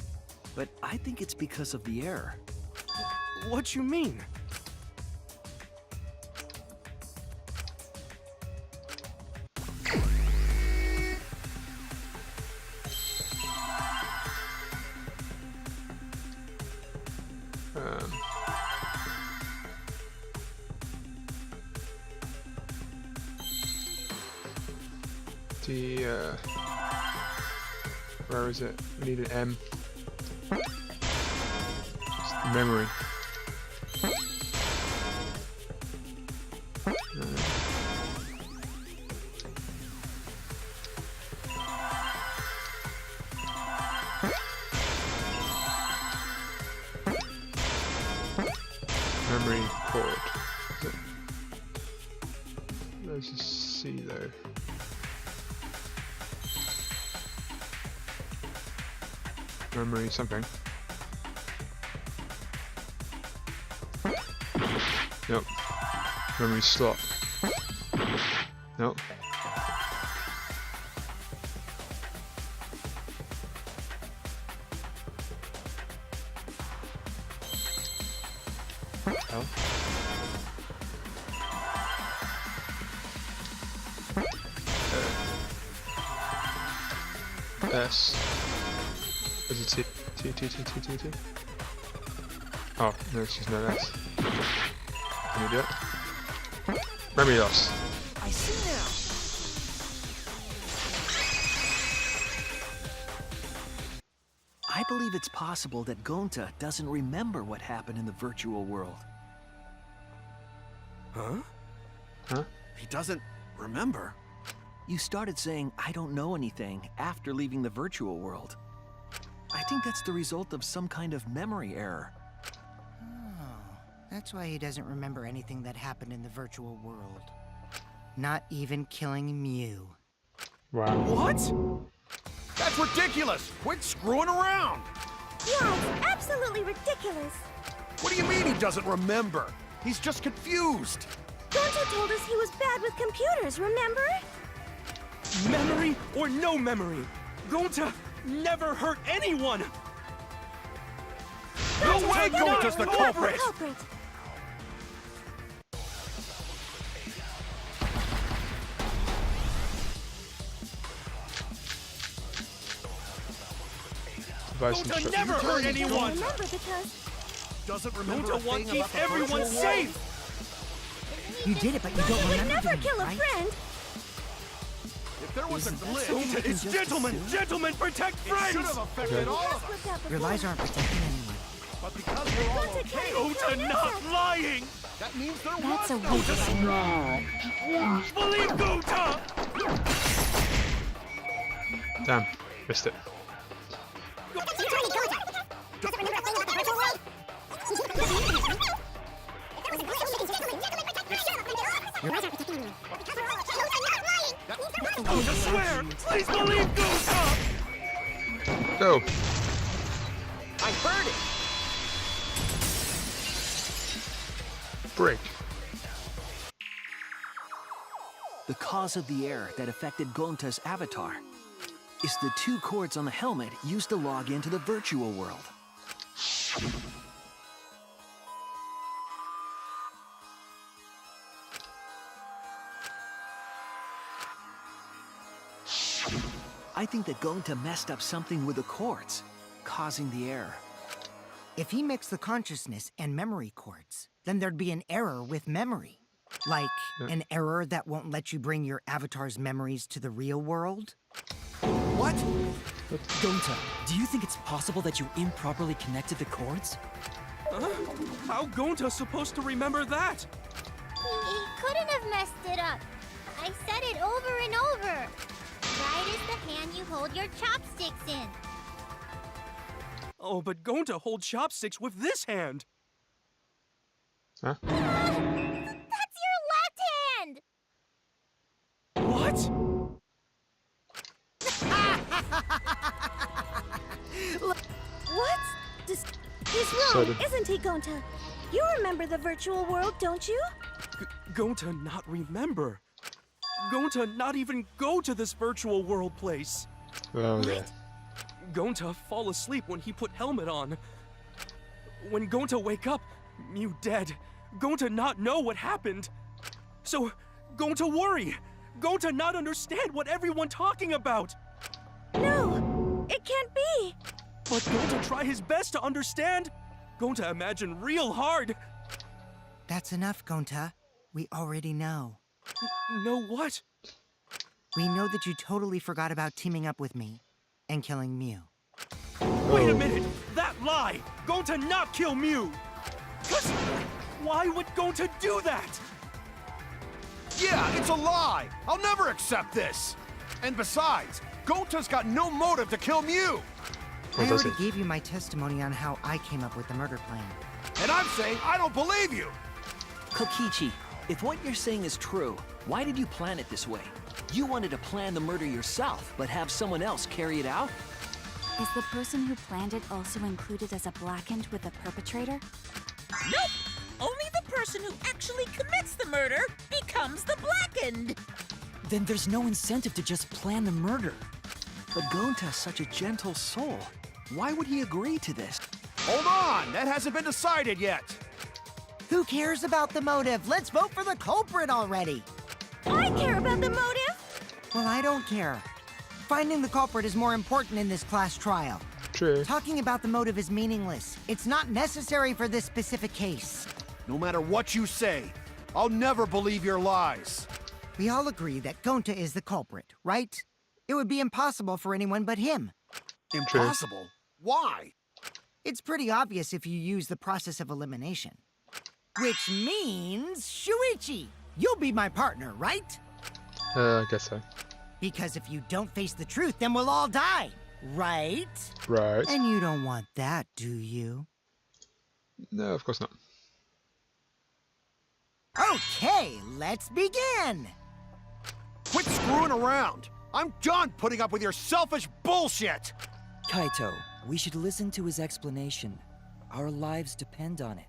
But I think it's because of the error. What you mean? Where is it? We need an M. Memory. Memory cord. There's a C though. Memory something. Nope. Memory slot. Nope. Oh. S. Is it T? T? Oh, no, she's not S. Can you do it? Memory loss. I see now. I believe it's possible that Gonta doesn't remember what happened in the virtual world. Huh? Huh? He doesn't remember. You started saying, I don't know anything after leaving the virtual world. I think that's the result of some kind of memory error. Oh, that's why he doesn't remember anything that happened in the virtual world. Not even killing Mew. Wow. What? That's ridiculous! Quit screwing around! Yeah, it's absolutely ridiculous. What do you mean he doesn't remember? He's just confused. Gonta told us he was bad with computers, remember? Memory or no memory, Gonta never hurt anyone! No way, Gonta's the culprit! Device Gonta instruction. never hurt anyone! Remember because Doesn't remember Gonta a wants thing to about keep the everyone virtual world. safe! You did it, but you don't you would remember never doing kill it, a right? friend. If there was a glitch, Gonta is gentlemen! Gentlemen, protect it should friends! have affected all of us. With that Your before. lies aren't protecting anyone. But because we're all Gonta okay, can't Gonta kill not Nessa. lying! that means there That's a was no weak Believe Gonta! Damn, missed it. Gonta, swear! Please believe Gonta! Go. I heard it! Break. The cause of the error that affected Gonta's avatar is the 2 cords on the helmet used to log into the virtual world. I think that Gonta messed up something with the cords, causing the error. If he mixed the consciousness and memory cords, then there'd be an error with memory. Like an error that won't let you bring your avatar's memories to the real world? What? Gonta, do you think it's possible that you improperly connected the cords? How Gonta supposed to remember that? He couldn't have messed it up. I said it over and over. Right as the hand you hold your chopsticks in. Oh, but Gonta holds chopsticks with this hand! Huh? That's your left hand! decided. isn't he, Gonta? You remember the virtual world, don't you? Going to not remember. Going to not even go to this virtual world place. Oh yeah. Going to fall asleep when he put helmet on. When going to wake up, Mew dead. Going to not know what happened. So, going to worry. Going to not understand what everyone talking about. No, it can't be. But going to try his best to understand. Going to imagine real hard. That's enough, Gonta. We already know. Know what? We know that you totally forgot about teaming up with me and killing Mew. Wait a minute! That lie! Going to not kill Mew! 'Cause why would going to do that? Yeah, it's a lie! I'll never accept this! And besides, Gonta's got no motive to kill Mew! I already gave you my testimony on how I came up with the murder plan. And I'm saying I don't believe you! Kokichi, if what you're saying is true, why did you plan it this way? You wanted to plan the murder yourself, but have someone else carry it out? Is the person who planned it also included as a blackened with the perpetrator? Nope! Only the person who actually commits the murder becomes the blackened! Then there's no incentive to just plan the murder. But Gonta's such a gentle soul. Why would he agree to this? Hold on! That hasn't been decided yet! Who cares about the motive? Let's vote for the culprit already! I care about the motive. Well, I don't care. Finding the culprit is more important in this class trial. True. Talking about the motive is meaningless. It's not necessary for this specific case. No matter what you say, I'll never believe your lies. We all agree that Gonta is the culprit, right? It would be impossible for anyone but him. Impossible? Why? It's pretty obvious if you use the process of elimination. Which means, Shuichi, you'll be my partner, right? I guess so. Because if you don't face the truth, then we'll all die, right? Right. And you don't want that, do you? No, of course not. Okay, let's begin! Quit screwing around! I'm done putting up with your selfish bullshit! Kaito, we should listen to his explanation. Our lives depend on it.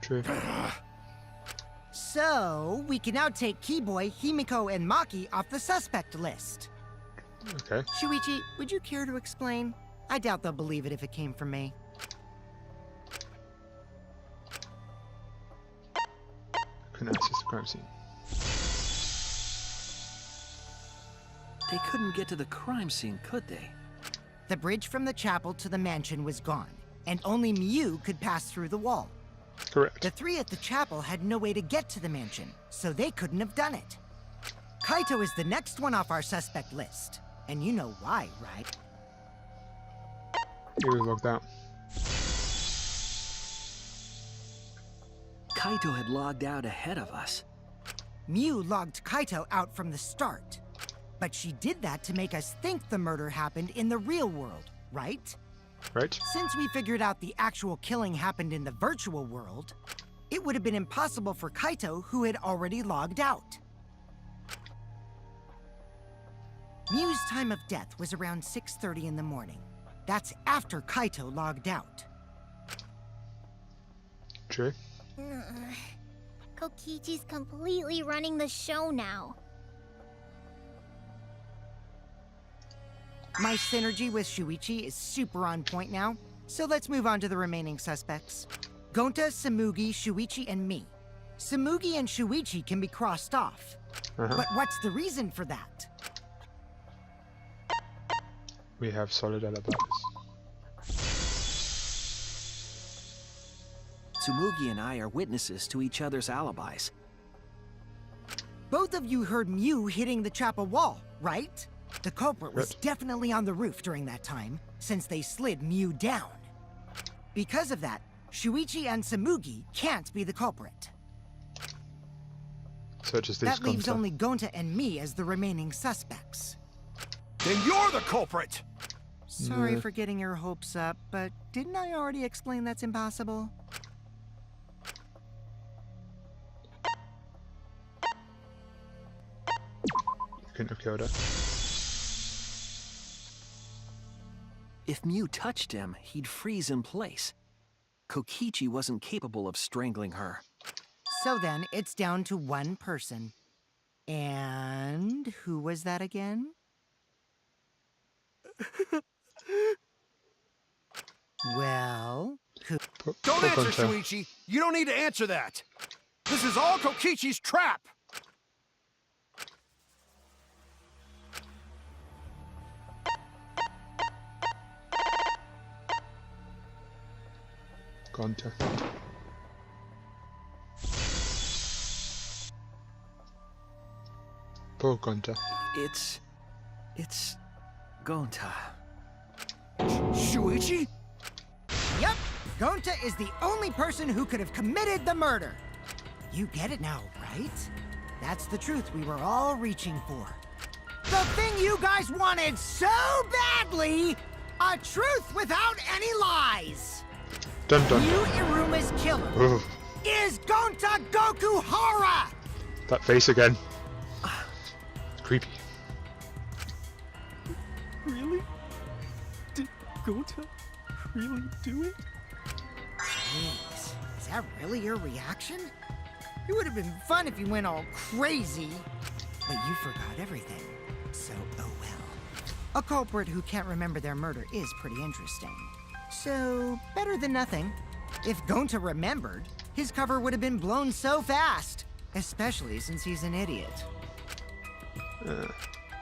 True. So, we can now take Keyboy, Himiko, and Maki off the suspect list. Okay. Shuichi, would you care to explain? I doubt they'll believe it if it came from me. Couldn't access the crime scene. They couldn't get to the crime scene, could they? The bridge from the chapel to the mansion was gone, and only Mew could pass through the wall. Correct. The three at the chapel had no way to get to the mansion, so they couldn't have done it. Kaito is the next one off our suspect list, and you know why, right? He was logged out. Kaito had logged out ahead of us. Mew logged Kaito out from the start. But she did that to make us think the murder happened in the real world, right? Right. Since we figured out the actual killing happened in the virtual world, it would have been impossible for Kaito, who had already logged out. Mew's time of death was around 6:30 in the morning. That's after Kaito logged out. True. Kokichi's completely running the show now. My synergy with Shuichi is super on point now, so let's move on to the remaining suspects. Gonta, Samugi, Shuichi, and me. Samugi and Shuichi can be crossed off. But what's the reason for that? We have solid alibis. Tsumugi and I are witnesses to each other's alibis. Both of you heard Mew hitting the chapel wall, right? The culprit was definitely on the roof during that time, since they slid Mew down. Because of that, Shuichi and Samugi can't be the culprit. So it just leaves That leaves Gonta. only Gonta and me as the remaining suspects. Then you're the culprit! Sorry for getting your hopes up, but didn't I already explain that's impossible? You couldn't have killed her. If Mew touched him, he'd freeze in place. Kokichi wasn't capable of strangling her. So then, it's down to one person. And who was that again? Well, who? Don't answer, Gonta. Shuichi. You don't need to answer that. This is all Kokichi's trap. Gonta. Poor Gonta. It's Gonta. Shuichi? Yep, Gonta is the only person who could have committed the murder. You get it now, right? That's the truth we were all reaching for. The thing you guys wanted so badly! A truth without any lies! Dun dun Yu dun. Iruma's killer Ugh, is Gonta Gokuhara! that face again. Creepy. Really? Did Gonta really do it? Jeez, is that really your reaction? It would have been fun if you went all crazy. But you forgot everything. So, oh well. A culprit who can't remember their murder is pretty interesting. So, better than nothing. If Gonta remembered, his cover would have been blown so fast. Especially since he's an idiot.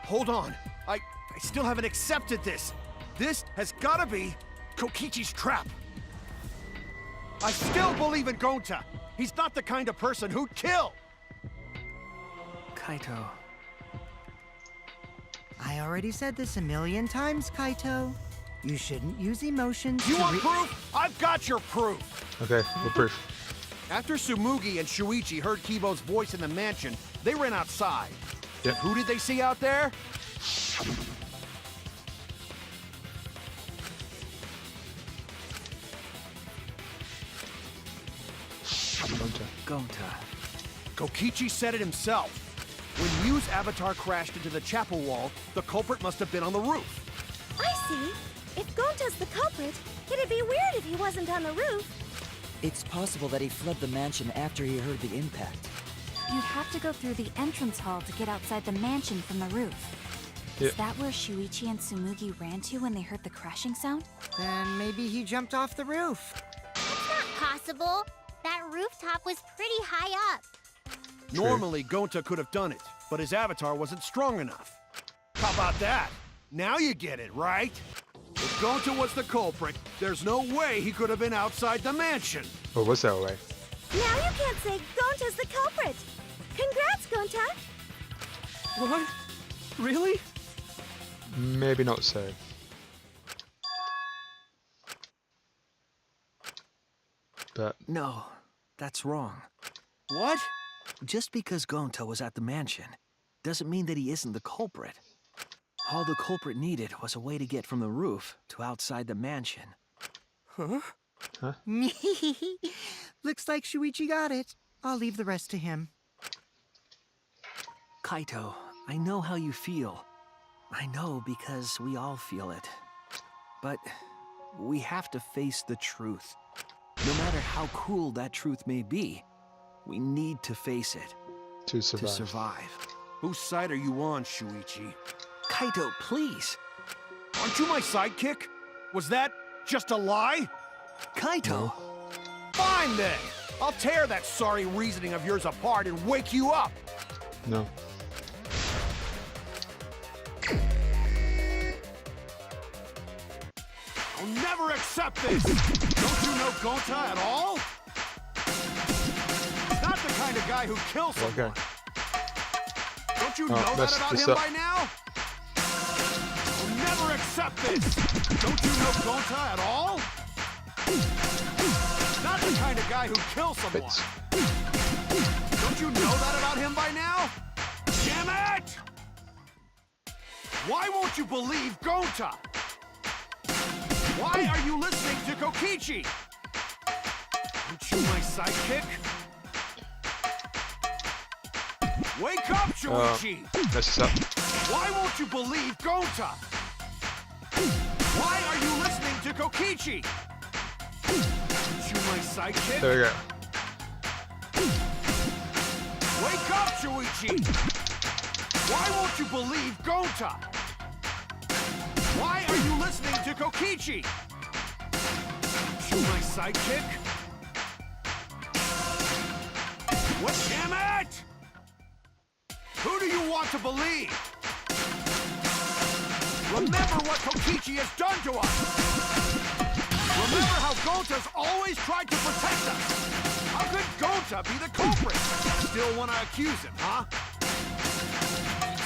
Hold on. I still haven't accepted this. This has gotta be Kokichi's trap. I still believe in Gonta. He's not the kind of person who'd kill. Kaito. I already said this a million times, Kaito. You shouldn't use emotions You to want proof? I've got your proof. Okay, what proof? After Tsumugi and Shuichi heard Kibo's voice in the mansion, they ran outside. Yep. Who did they see out there? Gonta. Gonta. Kokichi said it himself. When Yu's avatar crashed into the chapel wall, the culprit must have been on the roof. I see. If Gonta's the culprit, it'd be weird if he wasn't on the roof. It's possible that he fled the mansion after he heard the impact. You'd have to go through the entrance hall to get outside the mansion from the roof. Yeah. Is that where Shuichi and Tsumugi ran to when they heard the crashing sound? Then maybe he jumped off the roof. That's not possible. That rooftop was pretty high up. True. Normally, Gonta could have done it, but his avatar wasn't strong enough. How about that? Now you get it, right? If Gonta was the culprit, there's no way he could have been outside the mansion. Or was there a way? Now you can't say Gonta's the culprit. Congrats, Gonta. What? Really? Maybe not so. But No, that's wrong. What? Just because Gonta was at the mansion doesn't mean that he isn't the culprit. All the culprit needed was a way to get from the roof to outside the mansion. Huh? Looks like Shuichi got it. I'll leave the rest to him. Kaito, I know how you feel. I know because we all feel it. But we have to face the truth. No matter how cruel that truth may be, we need to face it to survive. to survive. Whose side are you on, Shuichi? Kaito, please! Aren't you my sidekick? Was that just a lie? Kaito! Fine then! I'll tear that sorry reasoning of yours apart and wake you up! No. I'll never accept this! Don't you know Gonta at all? He's not the kind of guy who kills someone. Okay. Don't you Oh, know that messed about this him up. by now? I'll never accept this! Don't you know Gonta at all? Not the kind of guy who kills someone. Bits. Don't you know that about him by now? Damn it! Why won't you believe Gonta? Why are you listening to Kokichi? Aren't you my sidekick? Wake up, Shuichi! Mess this up. Why won't you believe Gonta? Why are you listening to Kokichi? Aren't you my sidekick. There we go. Wake up, Shuichi! Why won't you believe Gonta? Why are you listening to Kokichi? You my sidekick? What, damn it? Who do you want to believe? Remember what Kokichi has done to us! Remember how Gonta's always tried to protect us! How could Gonta be the culprit? Still want to accuse him, huh?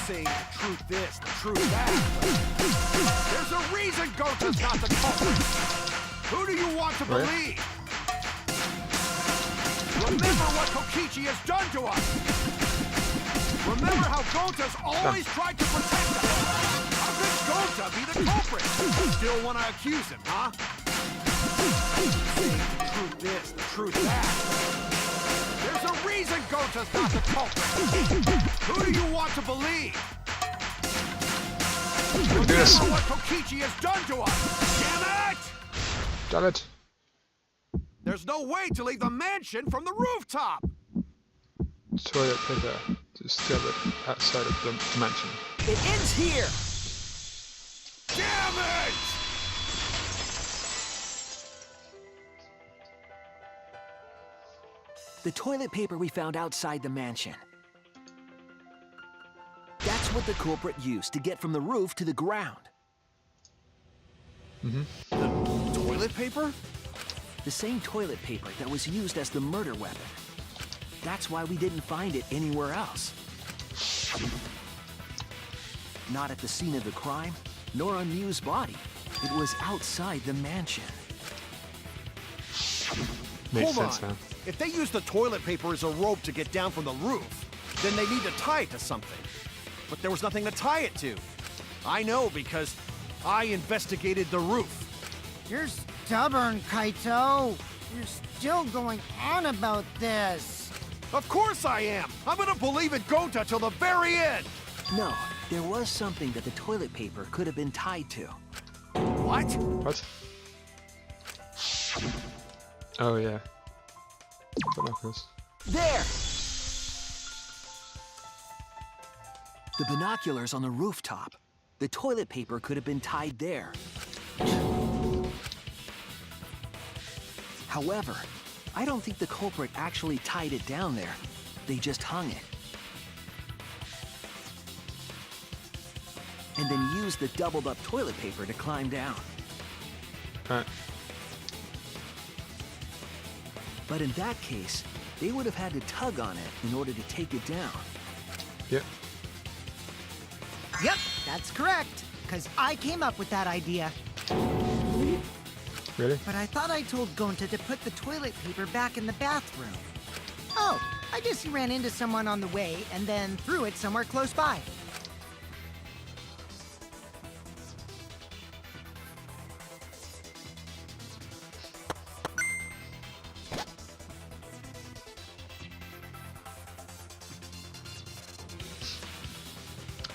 Saying the truth this, the truth that. There's a reason Gonta's not the culprit! Who do you want to believe? Remember what Kokichi has done to us! Remember how Gonta's always tried to protect us! How could Gonta be the culprit? Still want to accuse him, huh? Saying the truth this, the truth that. There's a reason Gonta's not the culprit! Who do you want to believe? Remember what Kokichi has done to us! Damn it! Damn it. There's no way to leave the mansion from the rooftop! Toilet paper discovered outside of the mansion. It ends here! Damn it! The toilet paper we found outside the mansion. That's what the culprit used to get from the roof to the ground. Mm-hmm. Toilet paper? The same toilet paper that was used as the murder weapon. That's why we didn't find it anywhere else. Not at the scene of the crime, nor on Mew's body. It was outside the mansion. Makes Hold sense on. now. If they use the toilet paper as a rope to get down from the roof, then they need to tie it to something. But there was nothing to tie it to. I know because I investigated the roof. You're stubborn, Kaito. You're still going on about this. Of course I am! I'm gonna believe in Gonta till the very end! No, there was something that the toilet paper could have been tied to. What? What? Oh yeah. Binoculars. There! The binoculars on the rooftop. The toilet paper could have been tied there. However, I don't think the culprit actually tied it down there. They just hung it. And then used the doubled up toilet paper to climb down. Alright. But in that case, they would have had to tug on it in order to take it down. Yep. Yep, that's correct. Because I came up with that idea. Really? But I thought I told Gonta to put the toilet paper back in the bathroom. Oh, I guess he ran into someone on the way and then threw it somewhere close by.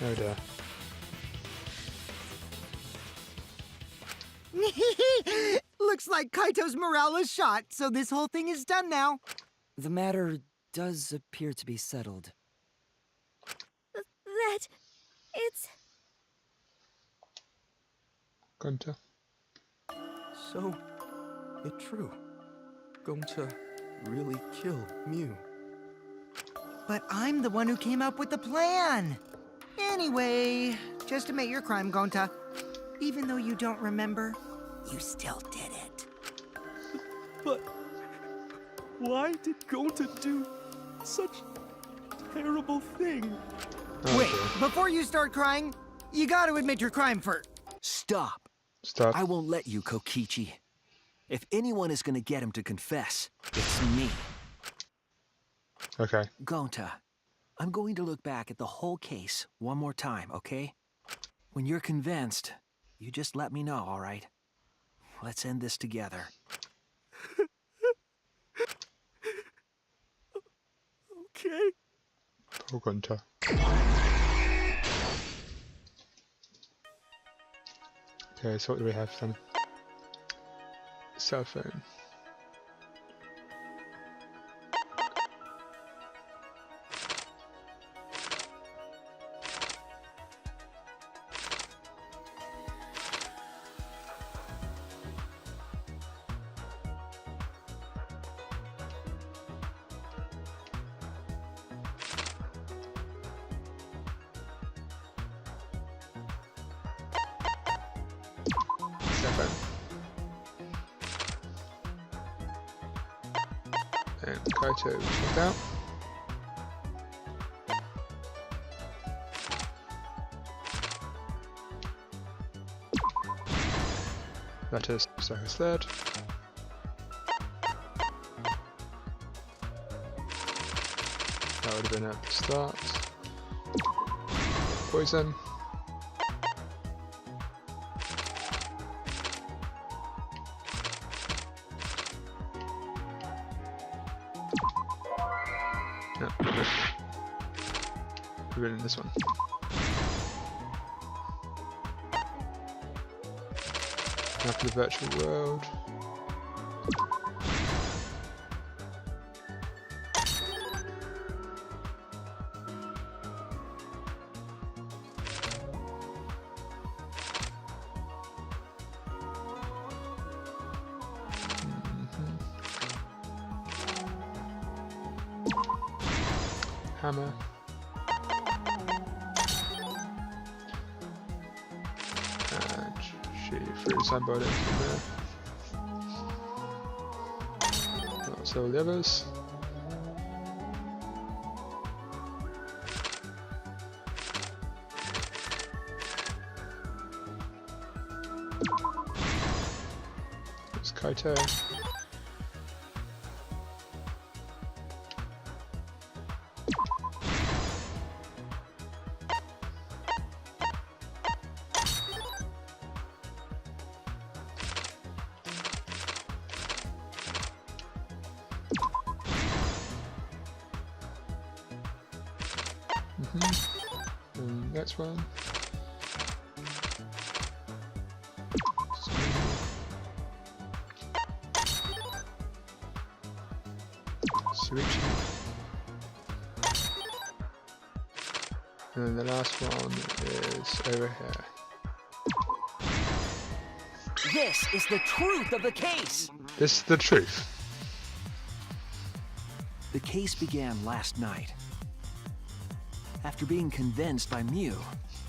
Oh dear. Looks like Kaito's morale is shot, so this whole thing is done now. The matter does appear to be settled. That... it's... Gonta. So, it's true. Gonta really killed Mew. But I'm the one who came up with the plan. Anyway, just admit your crime, Gonta. Even though you don't remember, you still did it. But why did Gonta do such a terrible thing? Oh, Wait, dear. before you start crying, you gotta admit your crime first. Stop! Stop. I won't let you, Kokichi. If anyone is gonna get him to confess, it's me. Okay. Gonta, I'm going to look back at the whole case one more time, okay? When you're convinced, you just let me know, all right? Let's end this together. Okay. Poor Gonta. Okay, so what do we have then? Cell phone. Kaito checked out. That is Saku's third. That would have been at the start. Poison. No, no. We're in this one. After the virtual world. Hammer. And she threw the sandball into there. That's all the others. It's Kaito. And next one. Suichi. And then the last one is over here. This is the truth of the case! This is the truth. The case began last night. After being convinced by Mew,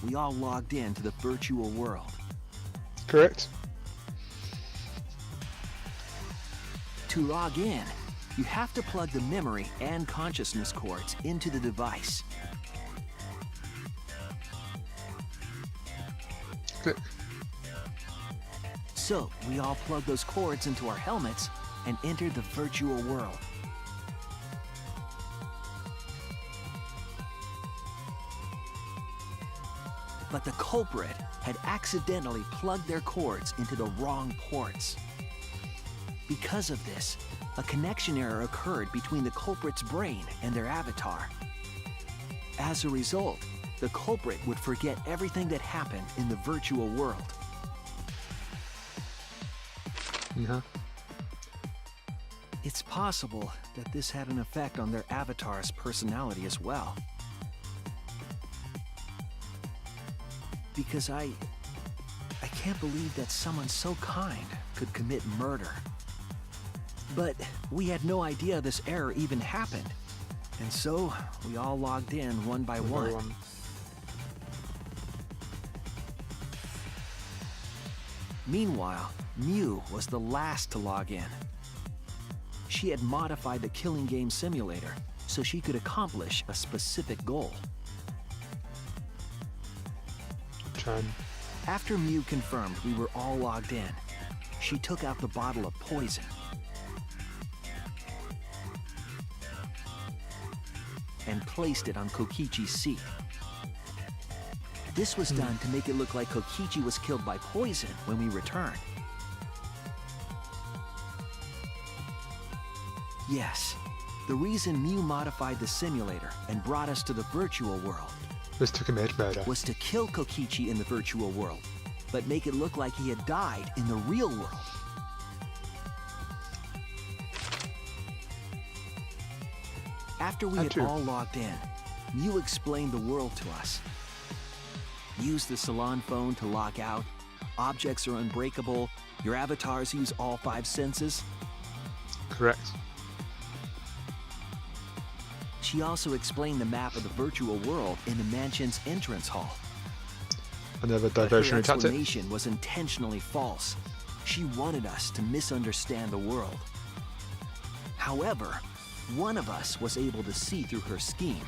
we all logged in to the virtual world. Correct. To log in, you have to plug the memory and consciousness cords into the device. Click. So, we all plugged those cords into our helmets and entered the virtual world. But the culprit had accidentally plugged their cords into the wrong ports. Because of this, a connection error occurred between the culprit's brain and their avatar. As a result, the culprit would forget everything that happened in the virtual world. Yeah. It's possible that this had an effect on their avatar's personality as well. Because I can't believe that someone so kind could commit murder. But we had no idea this error even happened. And so, we all logged in one by one. Meanwhile, Mew was the last to log in. She had modified the killing game simulator so she could accomplish a specific goal. After Mew confirmed we were all logged in, she took out the bottle of poison and placed it on Kokichi's seat. This was done to make it look like Kokichi was killed by poison when we returned. Yes, the reason Mew modified the simulator and brought us to the virtual world was to commit murder. Was to kill Kokichi in the virtual world, but make it look like he had died in the real world. After we had all logged in, Mew explained the world to us. Use the salon phone to log out. Objects are unbreakable. Your avatars use all 5 senses. Correct. She also explained the map of the virtual world in the mansion's entrance hall. Another diversionary Her tactic. explanation was intentionally false. She wanted us to misunderstand the world. However, one of us was able to see through her scheme.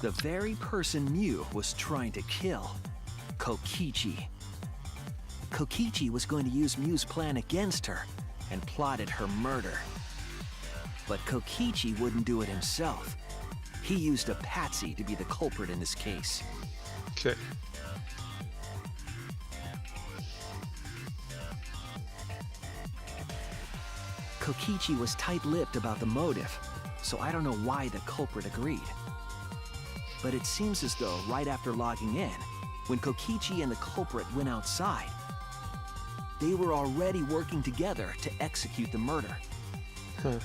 The very person Mew was trying to kill, Kokichi. Kokichi was going to use Mew's plan against her and plotted her murder. But Kokichi wouldn't do it himself. He used a patsy to be the culprit in this case. Okay. Kokichi was tight-lipped about the motive, so I don't know why the culprit agreed. But it seems as though right after logging in, when Kokichi and the culprit went outside, they were already working together to execute the murder. Huh.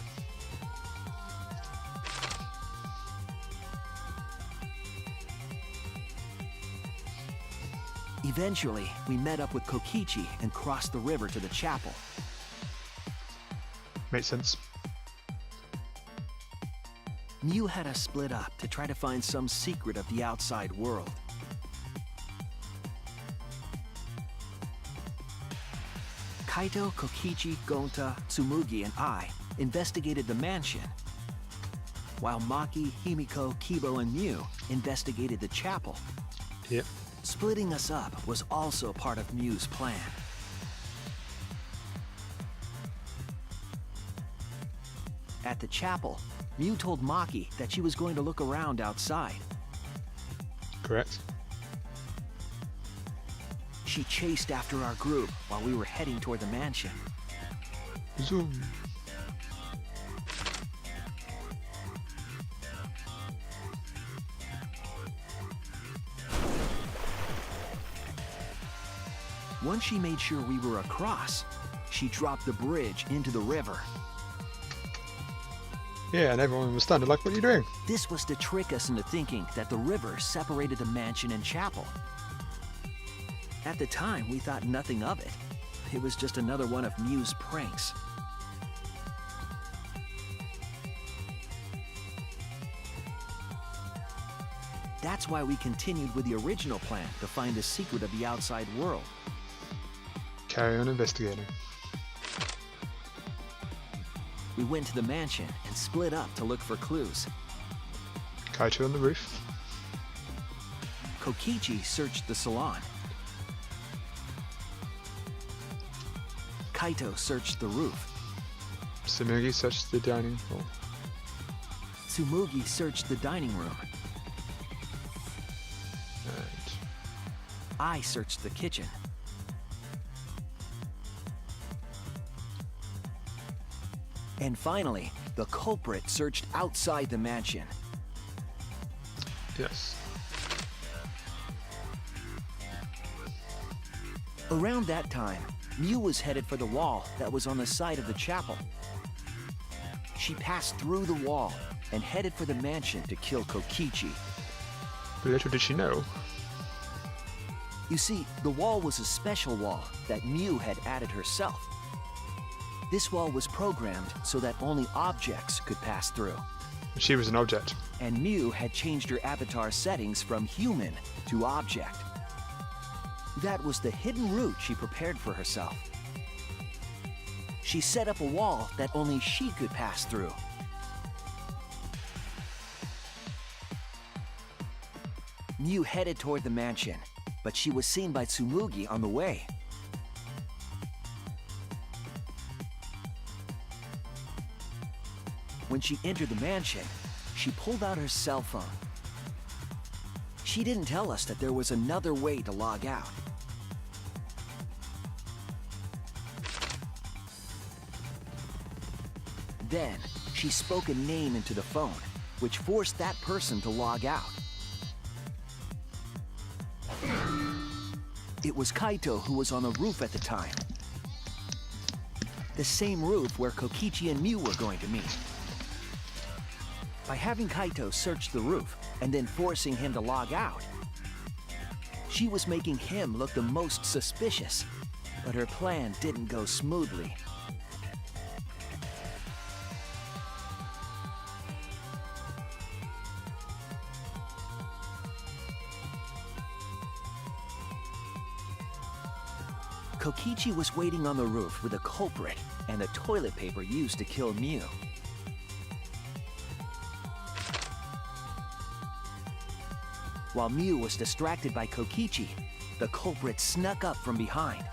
Eventually, we met up with Kokichi and crossed the river to the chapel. Makes sense. Mew had us split up to try to find some secret of the outside world. Kaito, Kokichi, Gonta, Tsumugi, and I investigated the mansion, while Maki, Himiko, Kibo, and Mew investigated the chapel. Yep. Splitting us up was also part of Mew's plan. At the chapel, Mew told Maki that she was going to look around outside. Correct. She chased after our group while we were heading toward the mansion. Zoom. Once she made sure we were across, she dropped the bridge into the river. Yeah, and everyone was stunned. Like, what are you doing? This was to trick us into thinking that the river separated the mansion and chapel. At the time, we thought nothing of it. It was just another one of Mew's pranks. That's why we continued with the original plan to find the secret of the outside world. Carry on investigating. We went to the mansion and split up to look for clues. Kaito on the roof. Kokichi searched the salon. Kaito searched the roof. Tsumugi searched the dining hall. Tsumugi searched the dining room. And I searched the kitchen. And finally, the culprit searched outside the mansion. yes. Around that time, Mew was headed for the wall that was on the side of the chapel. She passed through the wall and headed for the mansion to kill Kokichi. But little did she know. You see, the wall was a special wall that Mew had added herself. This wall was programmed so that only objects could pass through. She was an object. And Mew had changed her avatar settings from human to object. That was the hidden route she prepared for herself. She set up a wall that only she could pass through. Mew headed toward the mansion, but she was seen by Tsumugi on the way. When she entered the mansion, she pulled out her cell phone. She didn't tell us that there was another way to log out. Then, she spoke a name into the phone, which forced that person to log out. It was Kaito who was on the roof at the time. The same roof where Kokichi and Mew were going to meet. By having Kaito search the roof and then forcing him to log out, she was making him look the most suspicious, but her plan didn't go smoothly. Kokichi was waiting on the roof with a culprit and the toilet paper used to kill Mew. While Mew was distracted by Kokichi, the culprit snuck up from behind.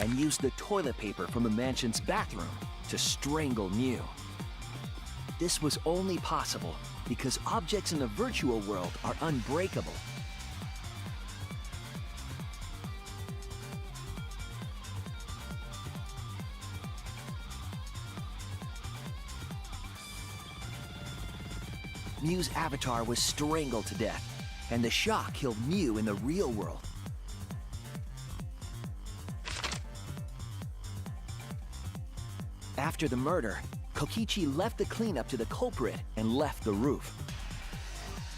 And used the toilet paper from the mansion's bathroom to strangle Mew. This was only possible because objects in the virtual world are unbreakable. Mew's avatar was strangled to death, and the shock killed Mew in the real world. After the murder, Kokichi left the cleanup to the culprit and left the roof.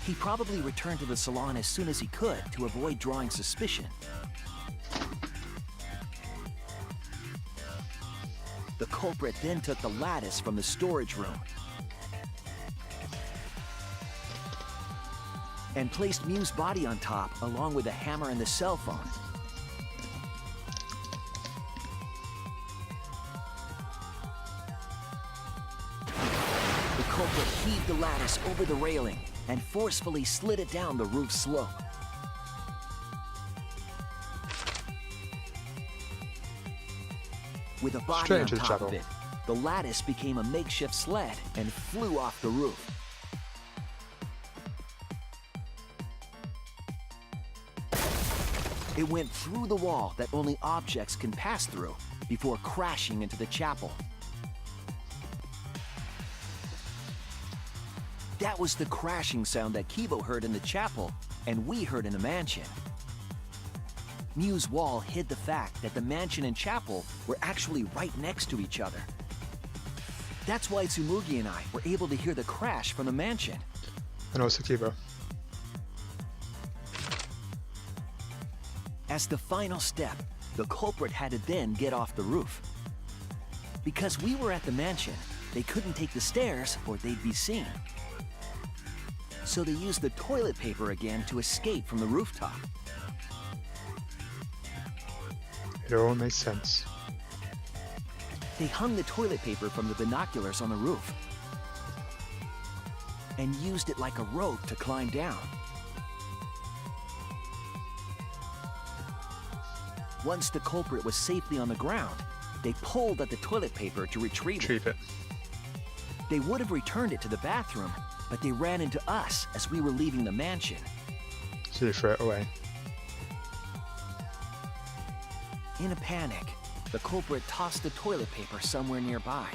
He probably returned to the salon as soon as he could to avoid drawing suspicion. The culprit then took the lattice from the storage room and placed Mew's body on top along with the hammer and the cell phone. The culprit heaved the lattice over the railing and forcefully slid it down the roof slope. With a body Straight on into the top chapel. of it, the lattice became a makeshift sled and flew off the roof. It went through the wall that only objects can pass through before crashing into the chapel. That was the crashing sound that Kibo heard in the chapel and we heard in the mansion. Mew's wall hid the fact that the mansion and chapel were actually right next to each other. That's why Tsumugi and I were able to hear the crash from the mansion. And also Kibo. As the final step, the culprit had to then get off the roof. Because we were at the mansion, they couldn't take the stairs or they'd be seen. So they used the toilet paper again to escape from the rooftop. It all makes sense. They hung the toilet paper from the binoculars on the roof and used it like a rope to climb down. Once the culprit was safely on the ground, they pulled at the toilet paper to retrieve it. Retrieve it. They would have returned it to the bathroom, but they ran into us as we were leaving the mansion. So they threw it away. In a panic, the culprit tossed the toilet paper somewhere nearby.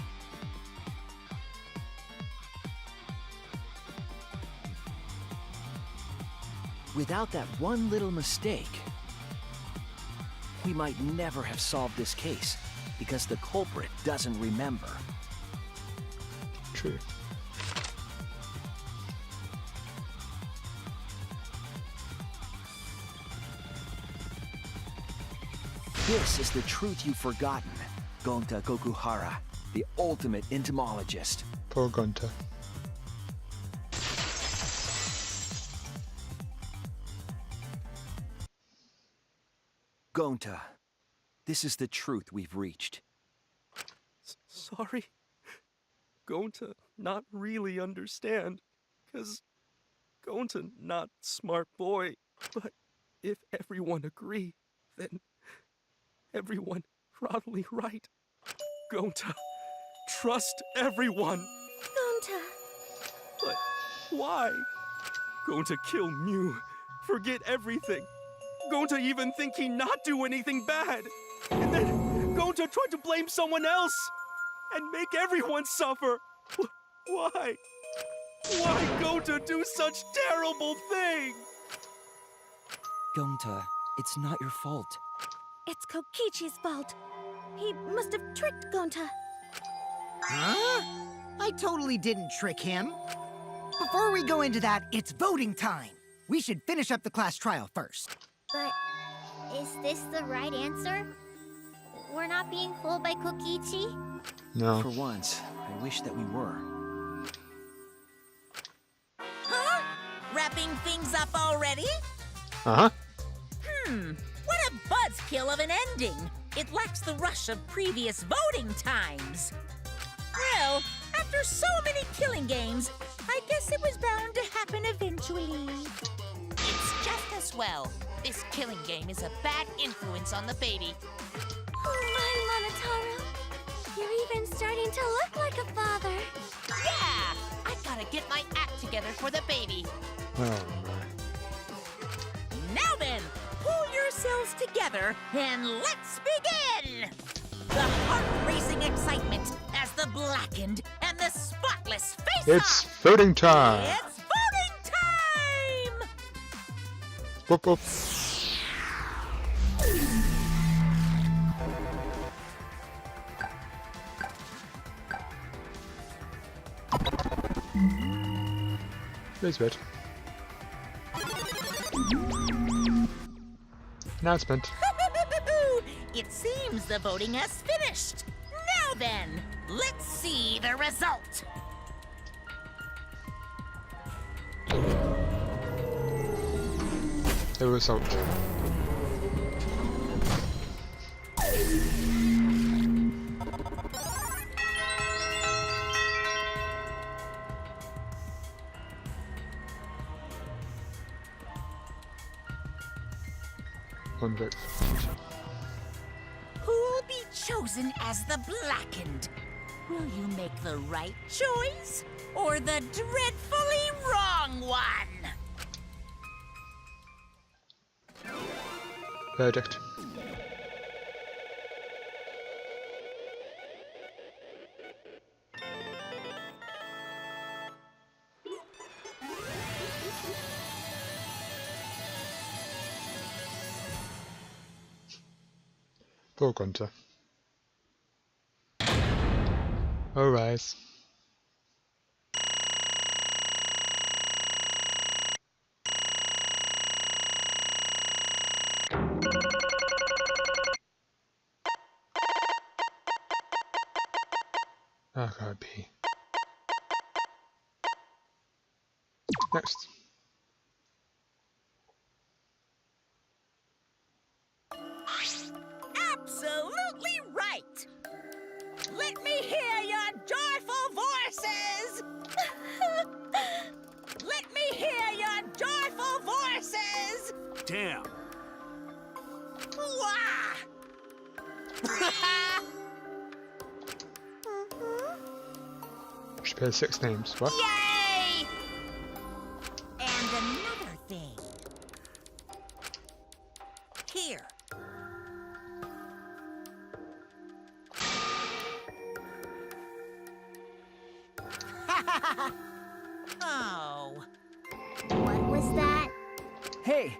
Without that one little mistake, we might never have solved this case because the culprit doesn't remember. True. This is the truth you've forgotten, Gonta Gokuhara, the ultimate entomologist. Poor Gunter. Gonta, this is the truth we've reached. Sorry. Going to not really understand, 'cause going to not smart boy. But if everyone agree, then everyone probably right. Going to trust everyone. Gonta. But why? Going to kill Mew, forget everything. Going to even think he not do anything bad. And then going to try to blame someone else and make everyone suffer. Why? Why going to do such terrible thing? Gonta, it's not your fault. It's Kokichi's fault. He must have tricked Gonta. Huh? I totally didn't trick him. Before we go into that, it's voting time. We should finish up the class trial first. But is this the right answer? We're not being fooled by Kokichi? No. For once, I wish that we were. wrapping things up already? Uh-huh. What a buzzkill of an ending. It lacks the rush of previous voting times. Well, after so many killing games, I guess it was bound to happen eventually. It's just as well. This killing game is a bad influence on the baby. Oh my, Monotaro. You're even starting to look like a father. Yeah! I gotta get my act together for the baby. Oh my. Now then, pull yourselves together and let's begin! The heart-racing excitement as the blackened and the spotless face It's off! voting time! It's voting time! Whoop whoop. Please wait. Announcement. It seems the voting has finished. Now then, let's see the result. The result. One vote. Who'll be chosen as the blackened? Will you make the right choice or the dreadfully wrong one? Verdict. Poor Gunter. All rise. Oh, God, be. Next. Absolutely right! Let me hear your joyful voices! Let me hear your joyful voices! Damn. Wah! She pairs 6 names. What? Yay! And another thing. Here. Oh. What was that? Hey,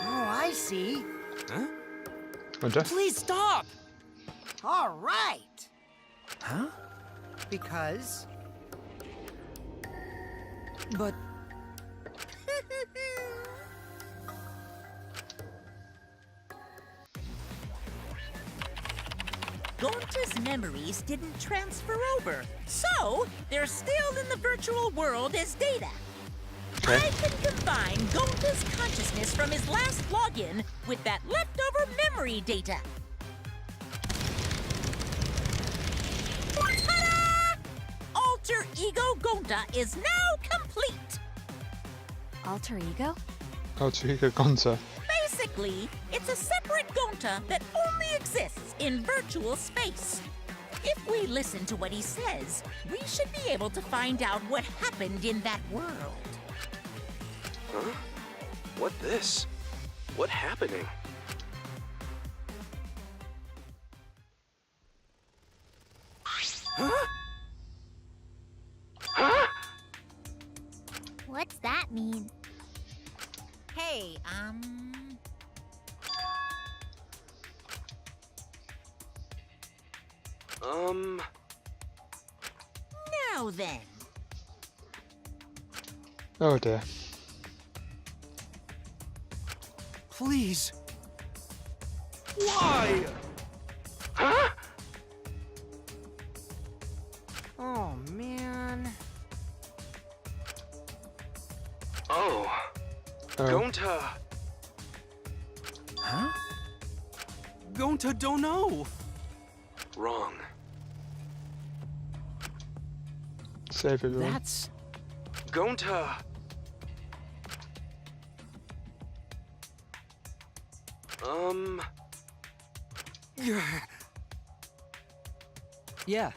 Oh, I see. Gunter? please stop! All right. Huh? Because But Gonta's memories didn't transfer over, so they're still in the virtual world as data. Okay. I can combine Gonta's consciousness from his last login with that leftover memory data. Ta-da! Alter Ego Gonta is now complete. Alter ego? Alter Ego Gunter. Basically, it's a separate Gonta that only exists in virtual space. If we listen to what he says, we should be able to find out what happened in that world. Huh? What this? What happening? Huh? Huh? What's that mean? Hey, Now then. Oh dear. Please. Why? Huh? Oh, man. Oh. Gonta. Huh? Gonta don't know. Wrong. Save everyone. That's... Gonta. Yeah.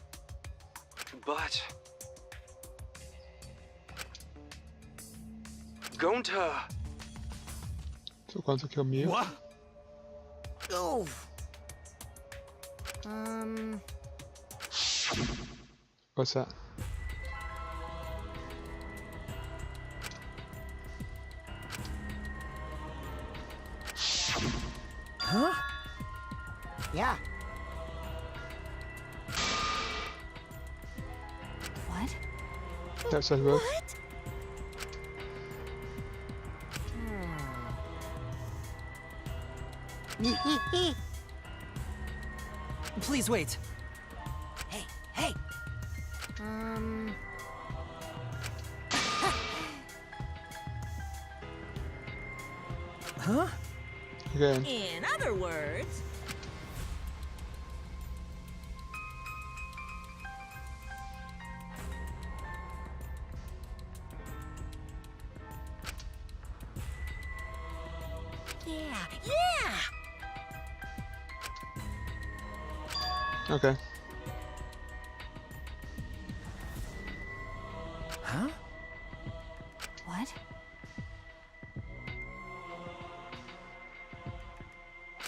But... Gonta. Took one to kill Mew. What? Oh. What's that? Huh? Yeah. What? That says work. What? Please wait. Hey, hey. Huh? Again. In other words, yeah. Okay. Huh? What?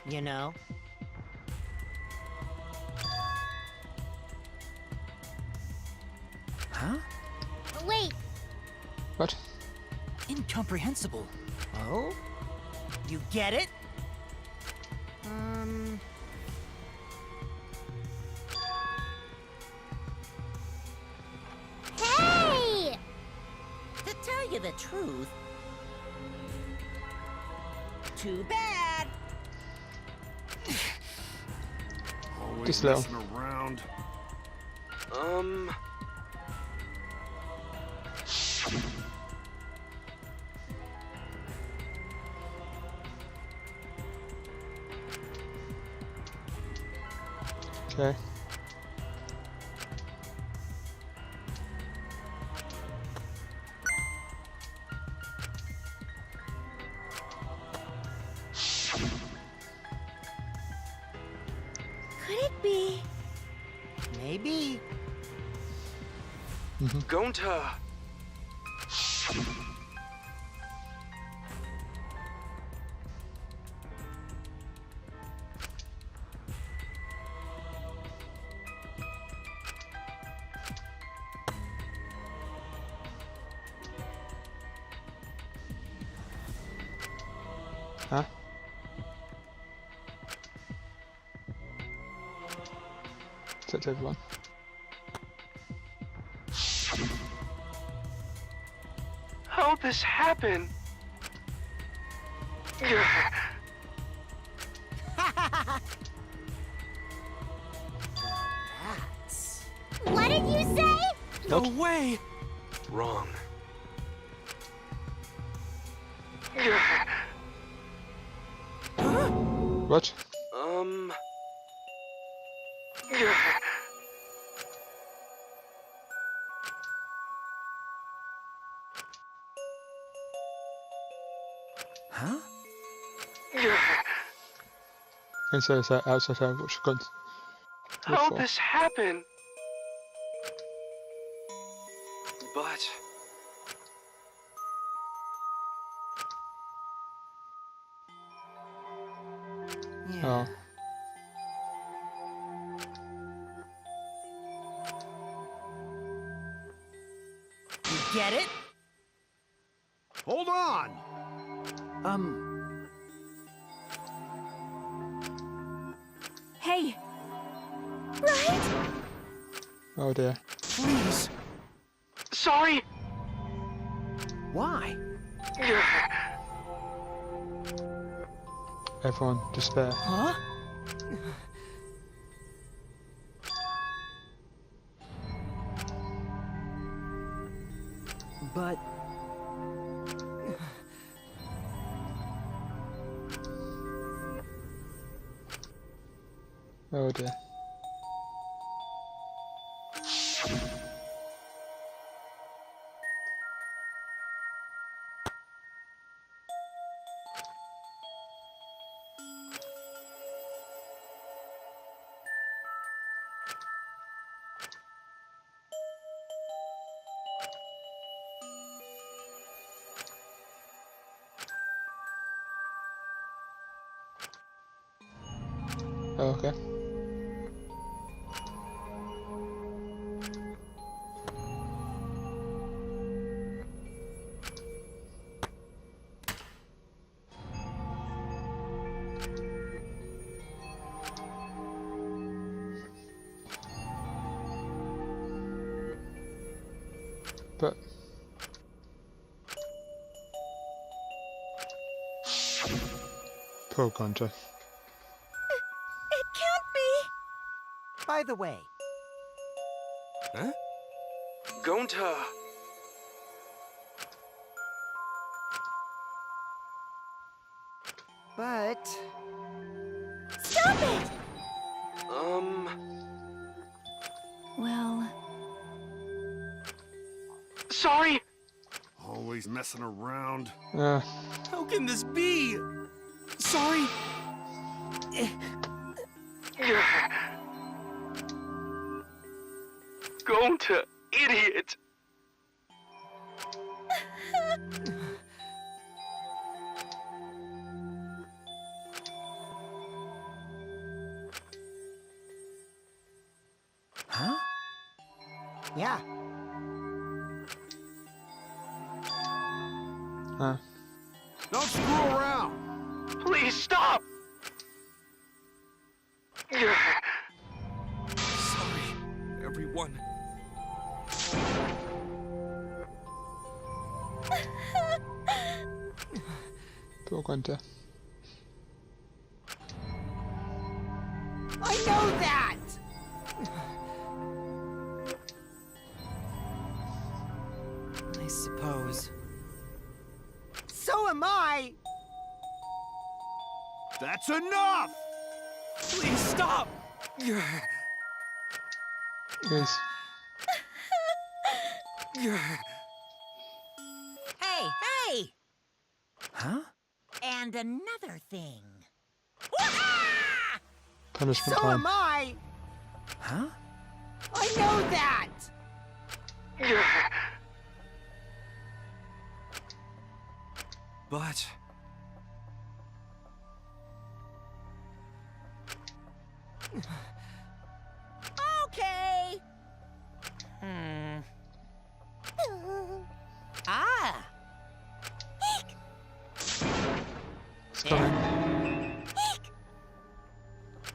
You know? Huh? Wait, What? Incomprehensible. Oh? You get it? hey! To tell you the truth, too bad. Always Too slow. messing around. Okay. Could it be? Maybe. Gonta. Huh? That's everyone. How'd this happen? What did you say? No way! Wrong. What? Huh? And so it's that outside time what you've gone to look How'd for. this happen? But... Oh. You get it? Hold on! Hey! Right? Oh dear. Please. Sorry! Why? Everyone, despair. Huh? But Oh dear. Oh, okay. But poor Gunter. It can't be! By the way, Huh? Gonta! but... Stop it! Well, Sorry! Always messing around. How can this be? Sorry! Gonta, idiot! Huh? Yeah. Don't screw around! Please stop! Sorry, everyone. Poor Gunter. I know that! I suppose. So am I! That's enough! Please stop! Yes. Hey, hey! Huh? And another thing. Punishment So time. am I! Huh? I know that! But... Okay. Ah! It's coming.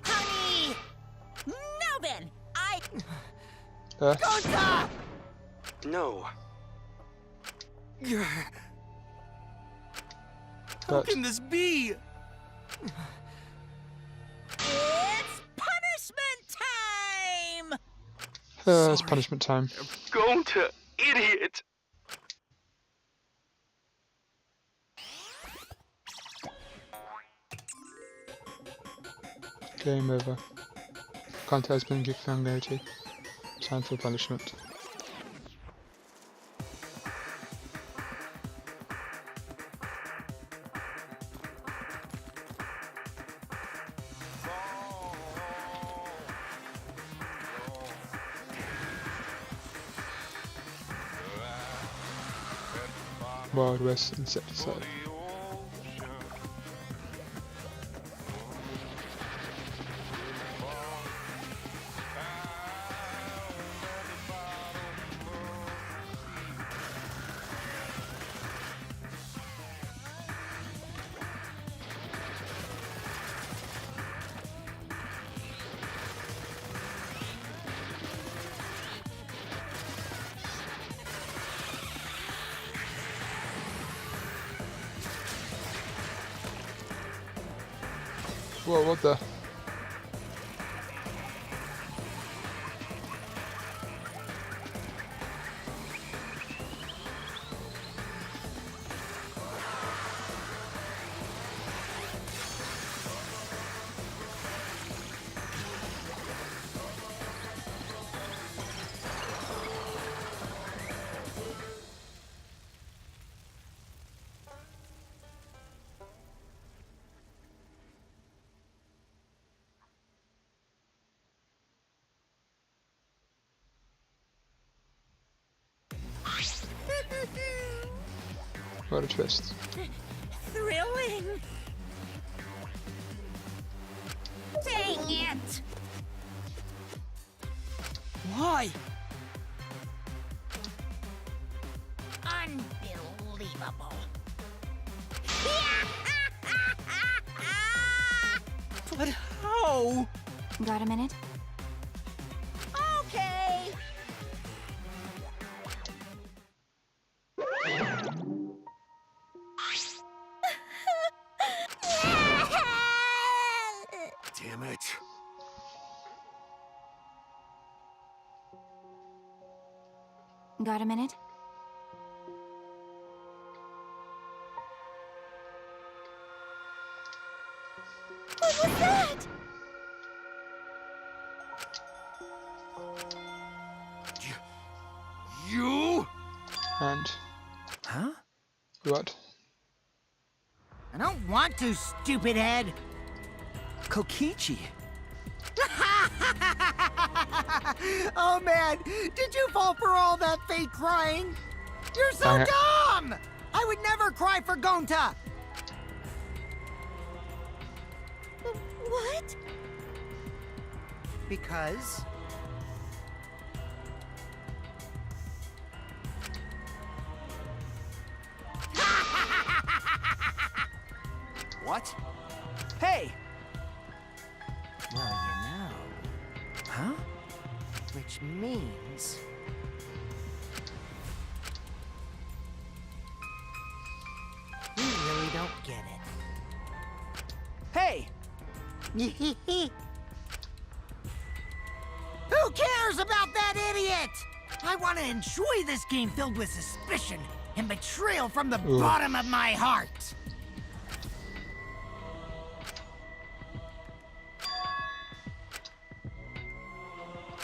Honey! Now then, Gonta! No. How But can this be? It's punishment time! it's Sorry. punishment time. Gonta, idiot! Game over. Gunter has been found guilty. Time for punishment. Wild West insecticide. Whoa, what the? What a twist. Thrilling! Dang it! Why? Unbelievable. But how? Got a minute? Okay. Damn it. Got a minute? What was that? You? And Huh? what? I don't want to, stupid head. Kokichi. Oh man, did you fall for all that fake crying? You're so Dang it. dumb! I would never cry for Gonta. What? Because What? Hey! well, you know, Huh? which means you really don't get Hey! it. Who cares about that idiot? I want to enjoy this game filled with suspicion and betrayal from the Ooh. bottom of my heart.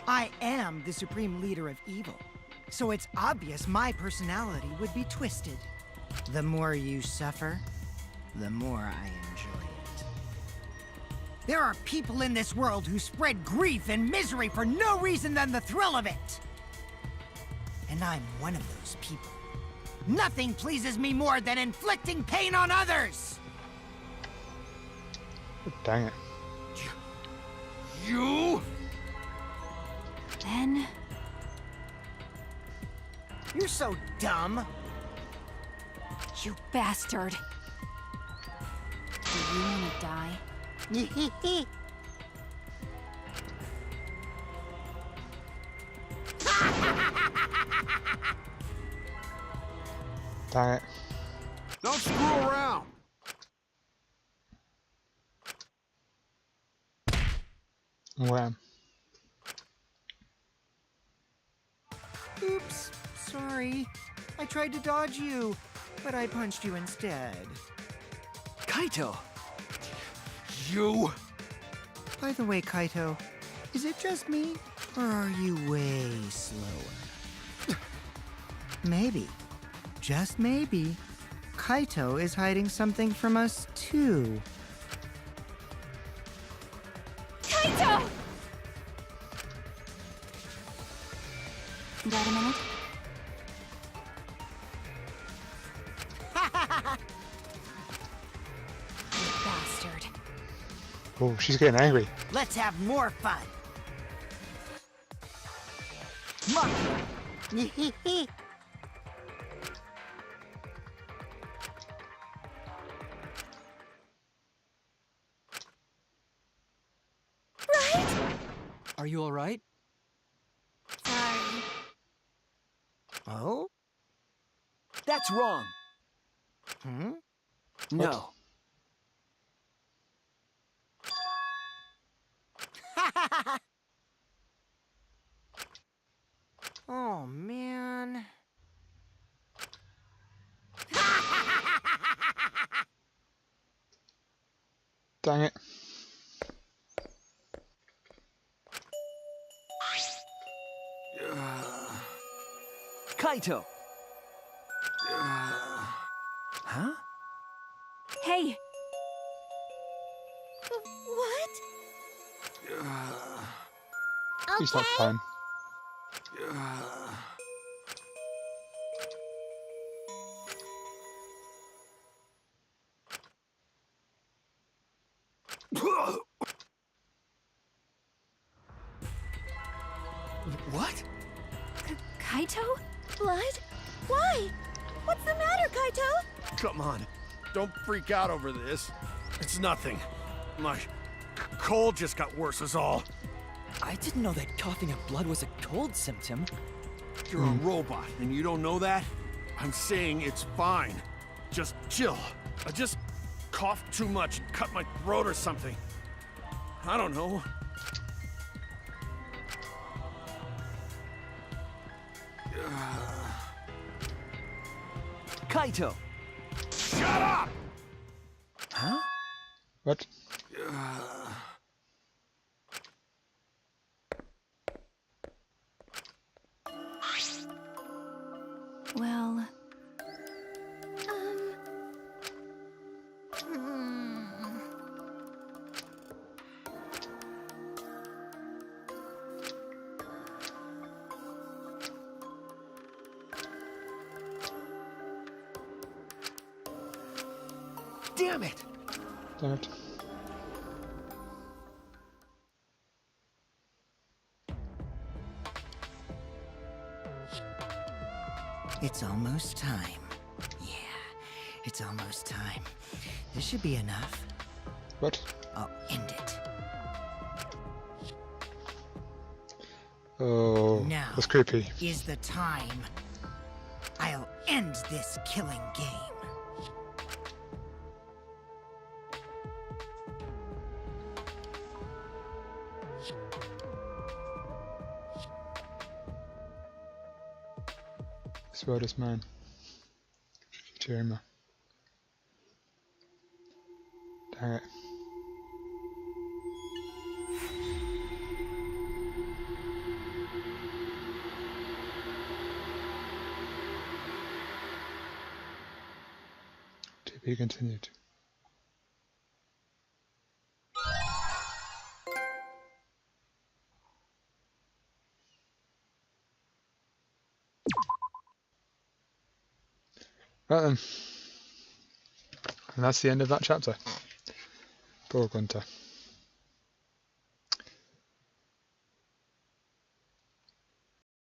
I am the supreme leader of evil, so it's obvious my personality would be twisted. The more you suffer, the more I enjoy it. There are people in this world who spread grief and misery for no reason than the thrill of it. And I'm one of those people. Nothing pleases me more than inflicting pain on others! Dang it. You? Then... You're so dumb. You bastard! Do you want to die? Dang it. Don't screw around. Wham. Oops, sorry. I tried to dodge you, but I punched you instead. Kaito! You? By the way, Kaito, is it just me, or are you way slower? Maybe, just maybe, Kaito is hiding something from us too. Kaito! Got a minute? You bastard. Oh, she's getting angry. Let's have more fun. Monkey. Are you alright? Sorry. Oh? That's wrong. Hmm? No. Oh, man. Dang it. Kaito! Huh? Hey! What? He's not fine. What? Kaito? Blood? Why? What's the matter, Kaito? Come on. Don't freak out over this. It's nothing. My cold just got worse is all. I didn't know that coughing up blood was a cold symptom. You're a robot, and you don't know that? I'm saying it's fine. Just chill. I just coughed too much and cut my throat or something. I don't know. Kaito! Shut up! Huh? What? Well, Damn it! Damn it. It's almost time. Yeah, it's almost time. This should be enough. What? I'll end it. Oh, Now that's creepy. is the time. I'll end this killing game. This world is mine. Jerima. Dang it. To be continued. Right then. And that's the end of that chapter. Poor Gunter.